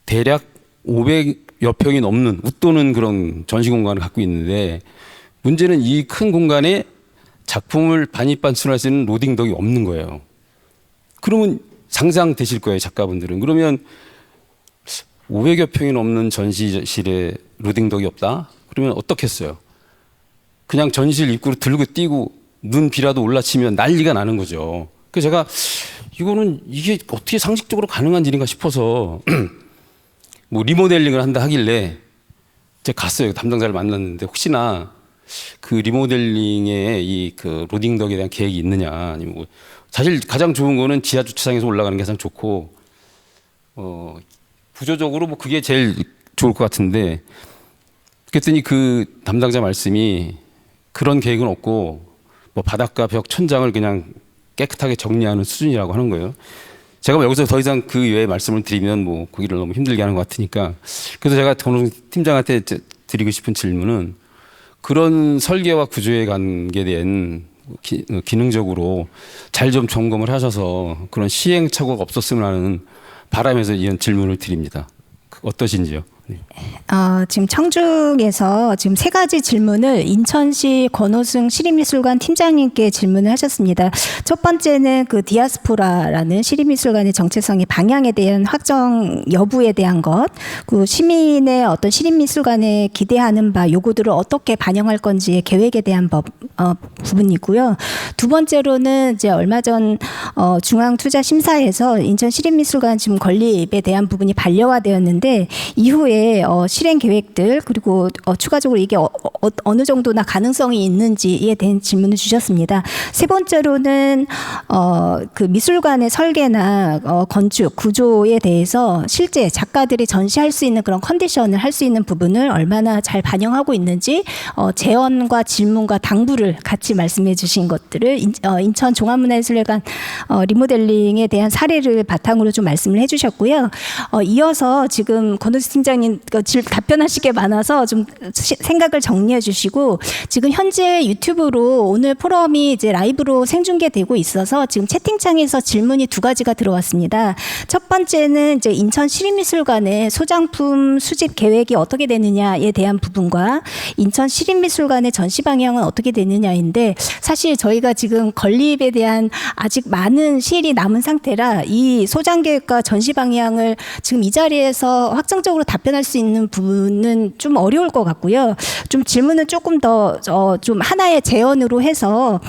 대략 500여 평이 넘는 웃도는 그런 전시 공간을 갖고 있는데, 문제는 이 큰 공간에 작품을 반입반출할 수 있는 로딩덕이 없는 거예요. 그러면 상상되실 거예요, 작가분들은. 그러면 500여 평이 넘는 전시실에 로딩덕이 없다? 그러면 어떻겠어요? 그냥 전시실 입구로 들고 뛰고 눈 비라도 올라치면 난리가 나는 거죠. 그래서 제가 이게 어떻게 상식적으로 가능한 일인가 싶어서 뭐 리모델링을 한다 하길래 제가 갔어요. 담당자를 만났는데 혹시나 그 리모델링에 이 그 로딩덕에 대한 계획이 있느냐, 아니면 뭐 사실 가장 좋은 거는 지하 주차장에서 올라가는 게 가장 좋고 구조적으로 뭐 그게 제일 좋을 것 같은데, 그랬더니 그 담당자 말씀이 그런 계획은 없고 뭐 바닥과 벽, 천장을 그냥 깨끗하게 정리하는 수준이라고 하는 거예요. 제가 뭐 여기서 더 이상 그 외에 말씀을 드리면 뭐 거기를 너무 힘들게 하는 것 같으니까, 그래서 제가 권호승 팀장한테 드리고 싶은 질문은 그런 설계와 구조에 관계된 기능적으로 잘 좀 점검을 하셔서 그런 시행착오가 없었으면 하는 바람에서 이런 질문을 드립니다. 어떠신지요? 네. 지금 청중에서 지금 세 가지 질문을 인천시 권호승 시립미술관 팀장님께 질문을 하셨습니다. 첫 번째는 그 디아스포라라는 시립미술관의 정체성의 방향에 대한 확정 여부에 대한 것, 그 시민의 어떤 시립미술관에 기대하는 바 요구들을 어떻게 반영할 건지의 계획에 대한 부분이고요. 두 번째로는 이제 얼마 전 중앙투자심사에서 인천 시립미술관 지금 건립에 대한 부분이 반려화되었는데, 이후에 실행 계획들, 그리고 추가적으로 이게 어느 정도나 가능성이 있는지에 대한 질문을 주셨습니다. 세 번째로는 그 미술관의 설계나 건축 구조에 대해서 실제 작가들이 전시할 수 있는 그런 컨디션을 할 수 있는 부분을 얼마나 잘 반영하고 있는지 제언과 질문과 당부를 같이 말씀해 주신 것들을 인천 종합문화예술회관 리모델링에 대한 사례를 바탕으로 좀 말씀을 해주셨고요. 이어서 지금 권호승 팀장님 답변하실 게 많아서 좀 생각을 정리해 주시고, 지금 현재 유튜브로 오늘 포럼이 이제 라이브로 생중계되고 있어서 지금 채팅창에서 질문이 두 가지가 들어왔습니다. 첫 번째는 이제 인천 시립미술관의 소장품 수집 계획이 어떻게 되느냐에 대한 부분과 인천 시립미술관의 전시 방향은 어떻게 되느냐인데, 사실 저희가 지금 건립에 대한 아직 많은 시일이 남은 상태라 이 소장 계획과 전시 방향을 지금 이 자리에서 확정적으로 답변할 수 있는 부분은 좀 어려울 것 같고요. 좀 질문을 조금 더 좀 하나의 제언으로 해서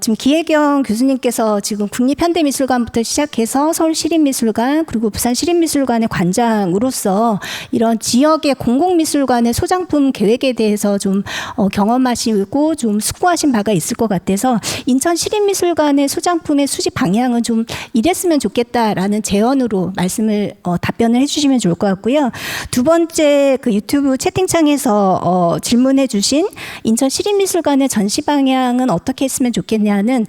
지금 기혜경 교수님께서 지금 국립현대미술관부터 시작해서 서울시립미술관 그리고 부산시립미술관의 관장으로서 이런 지역의 공공미술관의 소장품 계획에 대해서 좀 경험하시고 좀 숙고하신 바가 있을 것 같아서 인천시립미술관의 소장품의 수집 방향은 좀 이랬으면 좋겠다라는 제언으로 말씀을 답변을 해주시면 좋을 것 같고요. 두 번째 그 유튜브 채팅창에서 질문해 주신 인천 시립미술관의 전시 방향은 어떻게 했으면 좋겠냐는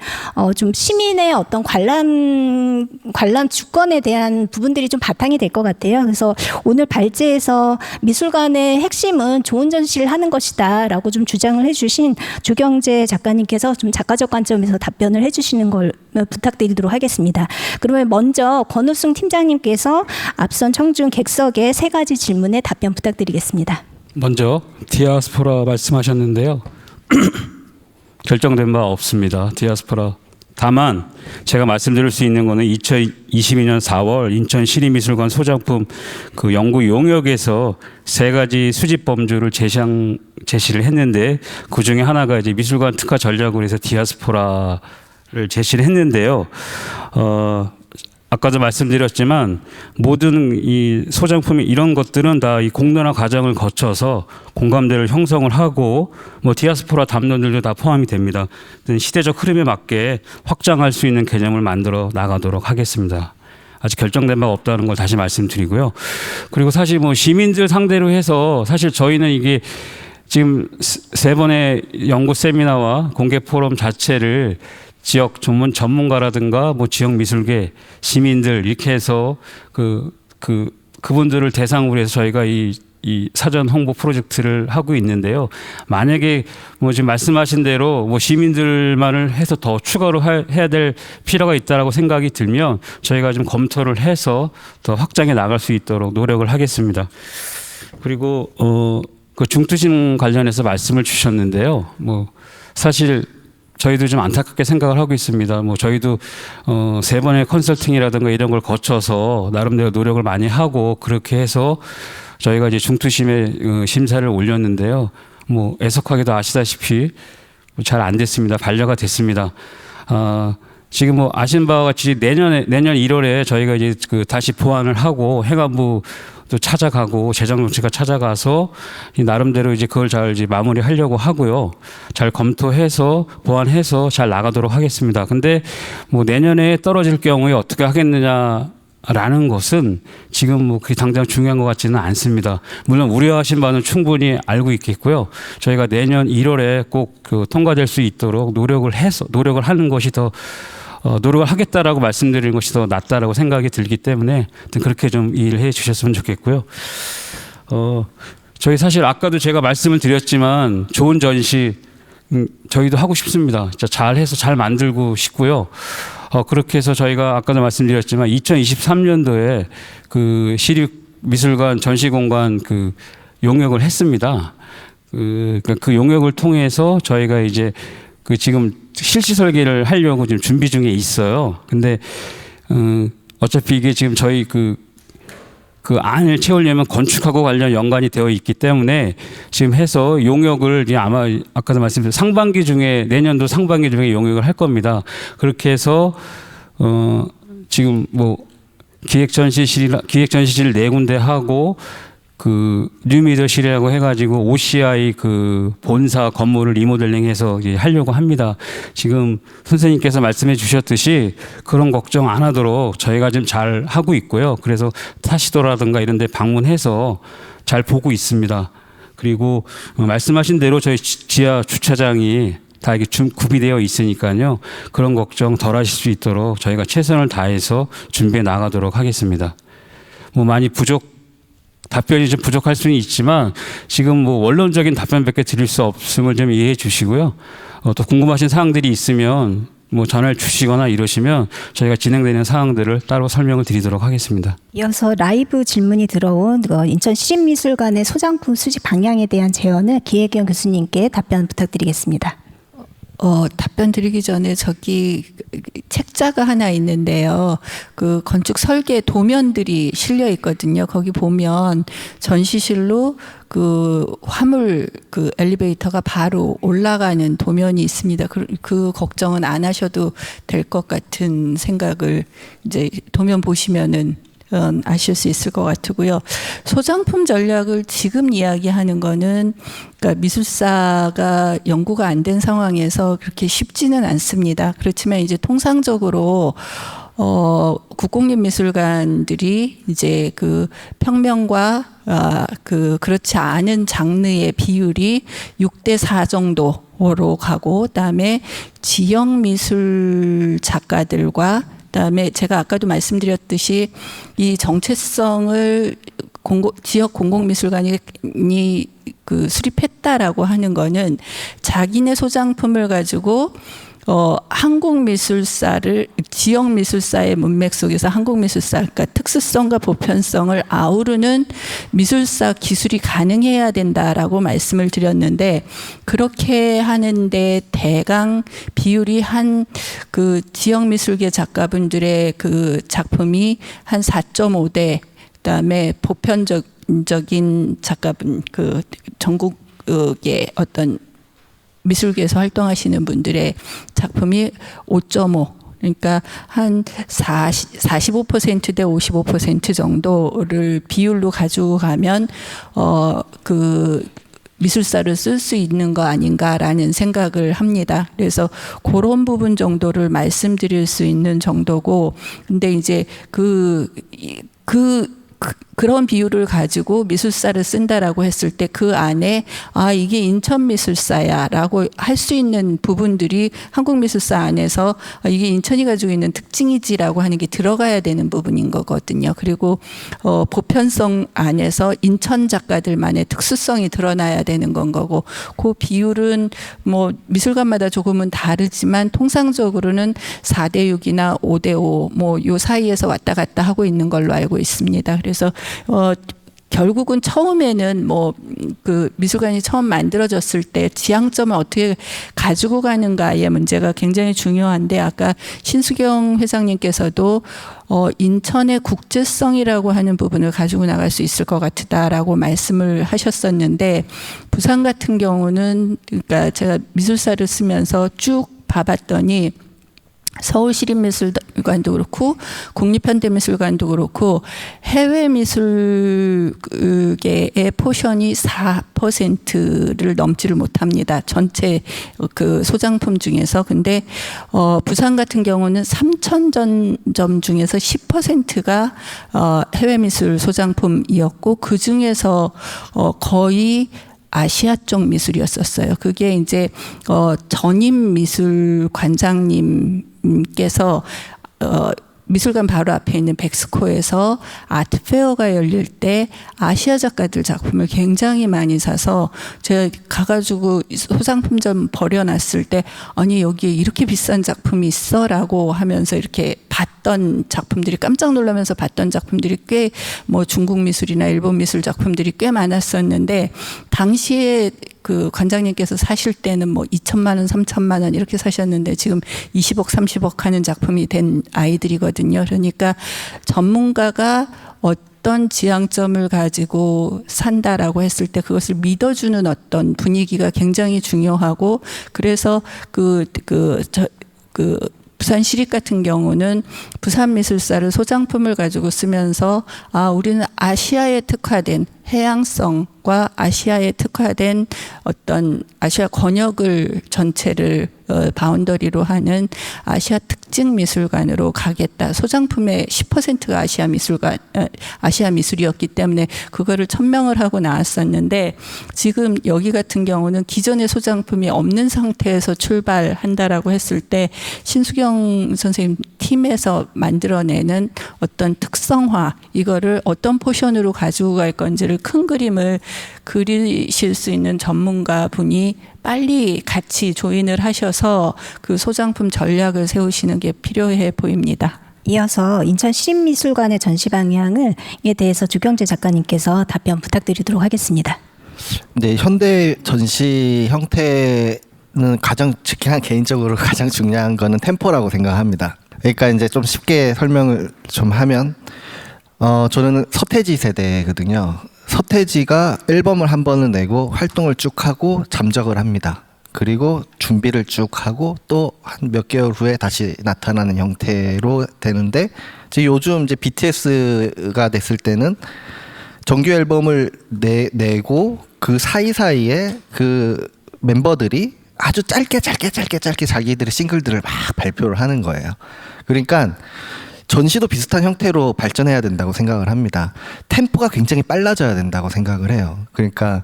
좀 시민의 어떤 관람 주권에 대한 부분들이 좀 바탕이 될 것 같아요. 그래서 오늘 발제에서 미술관의 핵심은 좋은 전시를 하는 것이다라고 좀 주장을 해주신 조경재 작가님께서 좀 작가적 관점에서 답변을 해주시는 걸 부탁드리도록 하겠습니다. 그러면 먼저 권호승 팀장님께서 앞선 청중 객석의 세 가지 질문에 답변 부탁드리겠습니다. 먼저 디아스포라 말씀하셨는데요. 결정된 바 없습니다. 디아스포라. 다만 제가 말씀드릴 수 있는 거는 2022년 4월 인천 시립미술관 소장품 그 연구 용역에서 세 가지 수집 범주를 제시를 했는데, 그 중에 하나가 이제 미술관 특화 전략으로 해서 디아스포라 제시를 했는데요. 아까도 말씀드렸지만 모든 이 소장품이 이런 것들은 다 이 공론화 과정을 거쳐서 공감대를 형성을 하고 뭐 디아스포라 담론들도 다 포함이 됩니다. 시대적 흐름에 맞게 확장할 수 있는 개념을 만들어 나가도록 하겠습니다. 아직 결정된 바가 없다는 걸 다시 말씀드리고요. 그리고 사실 뭐 시민들 상대로 해서 사실 저희는 이게 지금 3번의 연구 세미나와 공개 포럼 자체를 지역 전문가라든가 뭐 지역 미술계 시민들 이렇게 해서 그분들을 대상으로 해서 저희가 이 사전 홍보 프로젝트를 하고 있는데요. 만약에 뭐 지금 말씀하신 대로 뭐 시민들만을 해서 더 추가로 해야 될 필요가 있다라고 생각이 들면 저희가 좀 검토를 해서 더 확장해 나갈 수 있도록 노력을 하겠습니다. 그리고 그 중투신 관련해서 말씀을 주셨는데요. 뭐 사실 저희도 좀 안타깝게 생각을 하고 있습니다. 뭐 저희도 3번의 컨설팅이라든가 이런 걸 거쳐서 나름대로 노력을 많이 하고 그렇게 해서 저희가 이제 중투심의 심사를 올렸는데요. 뭐 애석하게도 아시다시피 잘 안 됐습니다. 반려가 됐습니다. 지금 뭐 아신 바와 같이 내년 1월에 저희가 이제 다시 보완을 하고 행안부 또 찾아가고 재정정치가 찾아가서 나름대로 이제 그걸 잘 이제 마무리하려고 하고요. 잘 검토해서 보완해서 잘 나가도록 하겠습니다. 근데 뭐 내년에 떨어질 경우에 어떻게 하겠느냐라는 것은 지금 뭐 그게 당장 중요한 것 같지는 않습니다. 물론 우려하신 바는 충분히 알고 있겠고요. 저희가 내년 1월에 꼭 통과될 수 있도록 노력을 하는 것이 더 노력을 하겠다라고 말씀드리는 것이 더 낫다라고 생각이 들기 때문에 그렇게 좀 이해를 해 주셨으면 좋겠고요. 저희 사실 아까도 제가 말씀을 드렸지만 좋은 전시 저희도 하고 싶습니다. 진짜 잘해서 잘 만들고 싶고요. 그렇게 해서 저희가 아까도 말씀드렸지만 2023년도에 그 시립미술관 전시공간 용역을 했습니다. 그 용역을 통해서 저희가 이제 지금 실시 설계를 하려고 지금 준비 중에 있어요. 근데 어차피 이게 지금 저희 그 안을 채우려면 건축하고 관련 연관이 되어 있기 때문에 지금 해서 용역을 이제 아마 아까도 말씀드린 내년도 상반기 중에 용역을 할 겁니다. 그렇게 해서 지금 뭐 기획 전시실 4군데 하고 뉴미더실이라고 해가지고 OCI 본사 건물을 리모델링해서 이제 하려고 합니다. 지금 선생님께서 말씀해 주셨듯이 그런 걱정 안 하도록 저희가 지금 잘 하고 있고요. 그래서 타시도라든가 이런 데 방문해서 잘 보고 있습니다. 그리고 말씀하신 대로 저희 지하 주차장이 다 이게 구비되어 있으니까요. 그런 걱정 덜 하실 수 있도록 저희가 최선을 다해서 준비해 나가도록 하겠습니다. 뭐 많이 답변이 좀 부족할 수는 있지만 지금 뭐 원론적인 답변밖에 드릴 수 없음을 좀 이해해 주시고요. 또 궁금하신 사항들이 있으면 뭐 전화를 주시거나 이러시면 저희가 진행되는 사항들을 따로 설명을 드리도록 하겠습니다. 이어서 라이브 질문이 들어온 인천 시립미술관의 소장품 수집 방향에 대한 제언을 기혜경 교수님께 답변 부탁드리겠습니다. 답변 드리기 전에 저기 책자가 하나 있는데요. 그 건축 설계 도면들이 실려 있거든요. 거기 보면 전시실로 화물 엘리베이터가 바로 올라가는 도면이 있습니다. 그 걱정은 안 하셔도 될 것 같은 생각을 이제 도면 보시면은 아실 수 있을 것 같고요. 소장품 전략을 지금 이야기하는 거는 그러니까 미술사가 연구가 안 된 상황에서 그렇게 쉽지는 않습니다. 그렇지만 이제 통상적으로 국공립미술관들이 이제 평면과 그렇지 않은 장르의 비율이 6대4 정도로 가고, 그다음에 지역 미술 작가들과 그다음에 제가 아까도 말씀드렸듯이 이 정체성을 지역 공공미술관이 수립했다라고 하는 거는 자기네 소장품을 가지고 지역 미술사의 문맥 속에서 한국 미술사, 그러니까 특수성과 보편성을 아우르는 미술사 기술이 가능해야 된다라고 말씀을 드렸는데, 그렇게 하는데 대강 비율이 지역 미술계 작가분들의 작품이 한 4.5대, 그다음에 보편적인 작가분 전국의 어떤 미술계에서 활동하시는 분들의 작품이 5.5 그러니까 한 45%대 55% 정도를 비율로 가지고 가면 그 미술사를 쓸 수 있는 거 아닌가라는 생각을 합니다. 그래서 그런 부분 정도를 말씀드릴 수 있는 정도고, 근데 이제 그런 비율을 가지고 미술사를 쓴다라고 했을 때 그 안에 이게 인천 미술사야라고 할 수 있는 부분들이 한국 미술사 안에서 이게 인천이 가지고 있는 특징이지라고 하는 게 들어가야 되는 부분인 거거든요. 그리고 보편성 안에서 인천 작가들만의 특수성이 드러나야 되는 건 거고, 그 비율은 뭐 미술관마다 조금은 다르지만 통상적으로는 4대6이나 5대5 뭐 요 사이에서 왔다 갔다 하고 있는 걸로 알고 있습니다. 그래서 결국은 처음에는 뭐 그 미술관이 처음 만들어졌을 때 지향점을 어떻게 가지고 가는가의 문제가 굉장히 중요한데, 아까 신수경 회장님께서도 인천의 국제성이라고 하는 부분을 가지고 나갈 수 있을 것 같다라고 말씀을 하셨었는데, 부산 같은 경우는 그러니까 제가 미술사를 쓰면서 쭉 봐봤더니 서울시립미술관도 그렇고 국립현대미술관도 그렇고 해외 미술계의 포션이 4%를 넘지를 못합니다. 전체 그 소장품 중에서. 근데 부산 같은 경우는 3,000점 중에서 10%가 해외 미술 소장품이었고, 그 중에서 거의 아시아 쪽 미술이었었어요. 그게 이제 전임 미술 관장님께서 미술관 바로 앞에 있는 백스코에서 아트페어가 열릴 때 아시아 작가들 작품을 굉장히 많이 사서 제가 가가지고 소장품점 버려놨을 때 아니 여기에 이렇게 비싼 작품이 있어? 라고 하면서 이렇게 봤던 작품들이, 깜짝 놀라면서 봤던 작품들이 꽤 뭐 중국 미술이나 일본 미술 작품들이 꽤 많았었는데, 당시에 그 관장님께서 사실 때는 뭐 2천만 원, 3천만 원 이렇게 사셨는데 지금 20억, 30억 하는 작품이 된 아이들이거든요. 그러니까 전문가가 어떤 지향점을 가지고 산다라고 했을 때 그것을 믿어주는 어떤 분위기가 굉장히 중요하고, 그래서 부산시립 같은 경우는 부산미술사를 소장품을 가지고 쓰면서 우리는 아시아에 특화된 해양성과 아시아에 특화된 어떤 아시아 권역을 전체를 바운더리로 하는 아시아 특징 미술관으로 가겠다. 소장품의 10%가 아시아 미술이었기 때문에 그거를 천명을 하고 나왔었는데, 지금 여기 같은 경우는 기존의 소장품이 없는 상태에서 출발한다라고 했을 때 신수경 선생님 팀에서 만들어내는 어떤 특성화, 이거를 어떤 포션으로 가지고 갈 건지를 큰 그림을 그리실 수 있는 전문가 분이 빨리 같이 조인을 하셔서 그 소장품 전략을 세우시는 게 필요해 보입니다. 이어서 인천시립미술관의 전시 방향에 대해서 주경재 작가님께서 답변 부탁드리도록 하겠습니다. 네, 현대 전시 형태는 그냥 개인적으로 가장 중요한 거는 템포라고 생각합니다. 그러니까 이제 좀 쉽게 설명을 좀 하면, 저는 서태지 세대거든요. 서태지가 앨범을 한 번은 내고 활동을 쭉 하고 잠적을 합니다. 그리고 준비를 쭉 하고 또 한 몇 개월 후에 다시 나타나는 형태로 되는데, 이제 요즘 이제 BTS가 됐을 때는 정규 앨범을 내고 그 사이사이에 그 멤버들이 아주 짧게 자기들의 싱글들을 막 발표를 하는 거예요. 그러니까 전시도 비슷한 형태로 발전해야 된다고 생각을 합니다. 템포가 굉장히 빨라져야 된다고 생각을 해요. 그러니까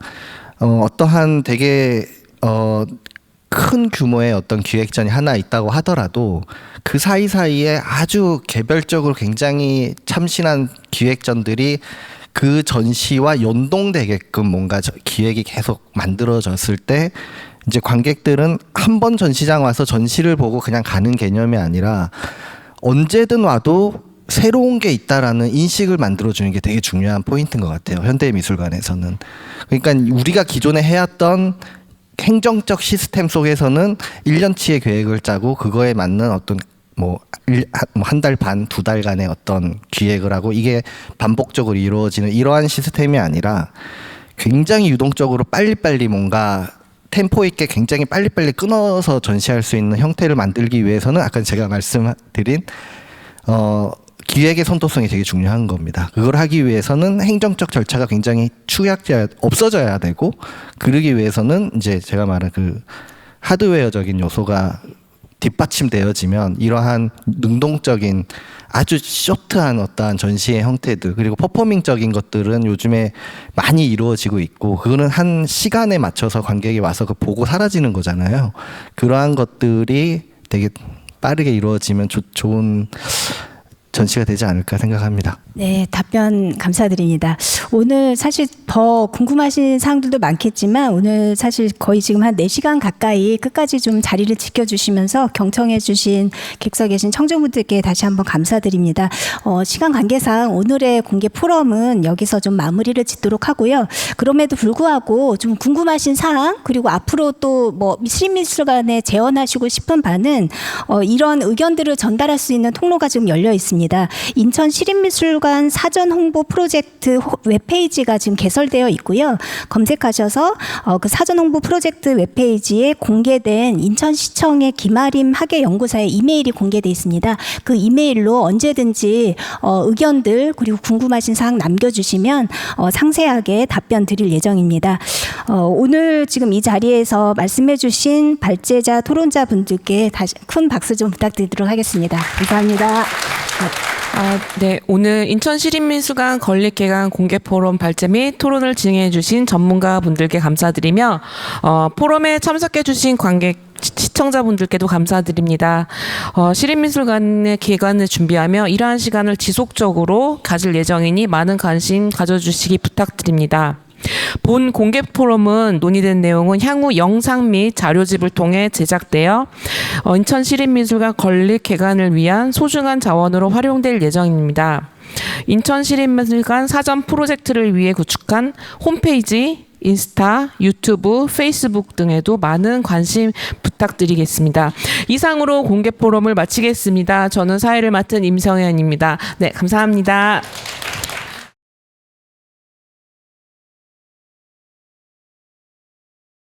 어떠한 되게 큰 규모의 어떤 기획전이 하나 있다고 하더라도 그 사이사이에 아주 개별적으로 굉장히 참신한 기획전들이 그 전시와 연동되게끔 뭔가 기획이 계속 만들어졌을 때, 이제 관객들은 한 번 전시장 와서 전시를 보고 그냥 가는 개념이 아니라 언제든 와도 새로운 게 있다라는 인식을 만들어주는 게 되게 중요한 포인트인 것 같아요. 현대미술관에서는. 그러니까 우리가 기존에 해왔던 행정적 시스템 속에서는 1년치의 계획을 짜고 그거에 맞는 어떤 한 달 반, 2달간의 어떤 기획을 하고 이게 반복적으로 이루어지는 이러한 시스템이 아니라 굉장히 유동적으로 빨리빨리 뭔가 템포 있게 굉장히 빨리빨리 끊어서 전시할 수 있는 형태를 만들기 위해서는 아까 제가 말씀드린 기획의 선도성이 되게 중요한 겁니다. 그걸 하기 위해서는 행정적 절차가 굉장히 없어져야 되고, 그러기 위해서는 이제 제가 말한 그 하드웨어적인 요소가 뒷받침되어지면 이러한 능동적인 아주 쇼트한 어떠한 전시의 형태들, 그리고 퍼포밍적인 것들은 요즘에 많이 이루어지고 있고, 그거는 한 시간에 맞춰서 관객이 와서 그 보고 사라지는 거잖아요. 그러한 것들이 되게 빠르게 이루어지면 좋은 전시가 되지 않을까 생각합니다. 네, 답변 감사드립니다. 오늘 사실 더 궁금하신 사항들도 많겠지만 오늘 사실 거의 지금 한 4시간 가까이 끝까지 좀 자리를 지켜주시면서 경청해 주신 객석에 계신 청중분들께 다시 한번 감사드립니다. 시간 관계상 오늘의 공개 포럼은 여기서 좀 마무리를 짓도록 하고요. 그럼에도 불구하고 좀 궁금하신 사항, 그리고 앞으로 또 뭐 시립미술관에 재현하시고 싶은 바는 이런 의견들을 전달할 수 있는 통로가 지금 열려 있습니다. 인천 시립미술관 사전 홍보 프로젝트 웹페이지가 지금 개설되어 있고요. 검색하셔서 그 사전 홍보 프로젝트 웹페이지에 공개된 인천시청의 김아림 학예연구사의 이메일이 공개되어 있습니다. 그 이메일로 언제든지 의견들 그리고 궁금하신 사항 남겨주시면 상세하게 답변 드릴 예정입니다. 오늘 지금 이 자리에서 말씀해주신 발제자 토론자 분들께 다시 큰 박수 좀 부탁드리도록 하겠습니다. 감사합니다. 네, 오늘 인천시립미술관 건립개관 공개포럼 발제 및 토론을 진행해 주신 전문가분들께 감사드리며 포럼에 참석해 주신 관객 시청자분들께도 감사드립니다. 시립미술관의 개관을 준비하며 이러한 시간을 지속적으로 가질 예정이니 많은 관심 가져주시기 부탁드립니다. 본 공개 포럼은 논의된 내용은 향후 영상 및 자료집을 통해 제작되어 인천시립미술관 건립 개관을 위한 소중한 자원으로 활용될 예정입니다. 인천시립미술관 사전 프로젝트를 위해 구축한 홈페이지, 인스타, 유튜브, 페이스북 등에도 많은 관심 부탁드리겠습니다. 이상으로 공개 포럼을 마치겠습니다. 저는 사회를 맡은 임성현입니다. 네, 감사합니다.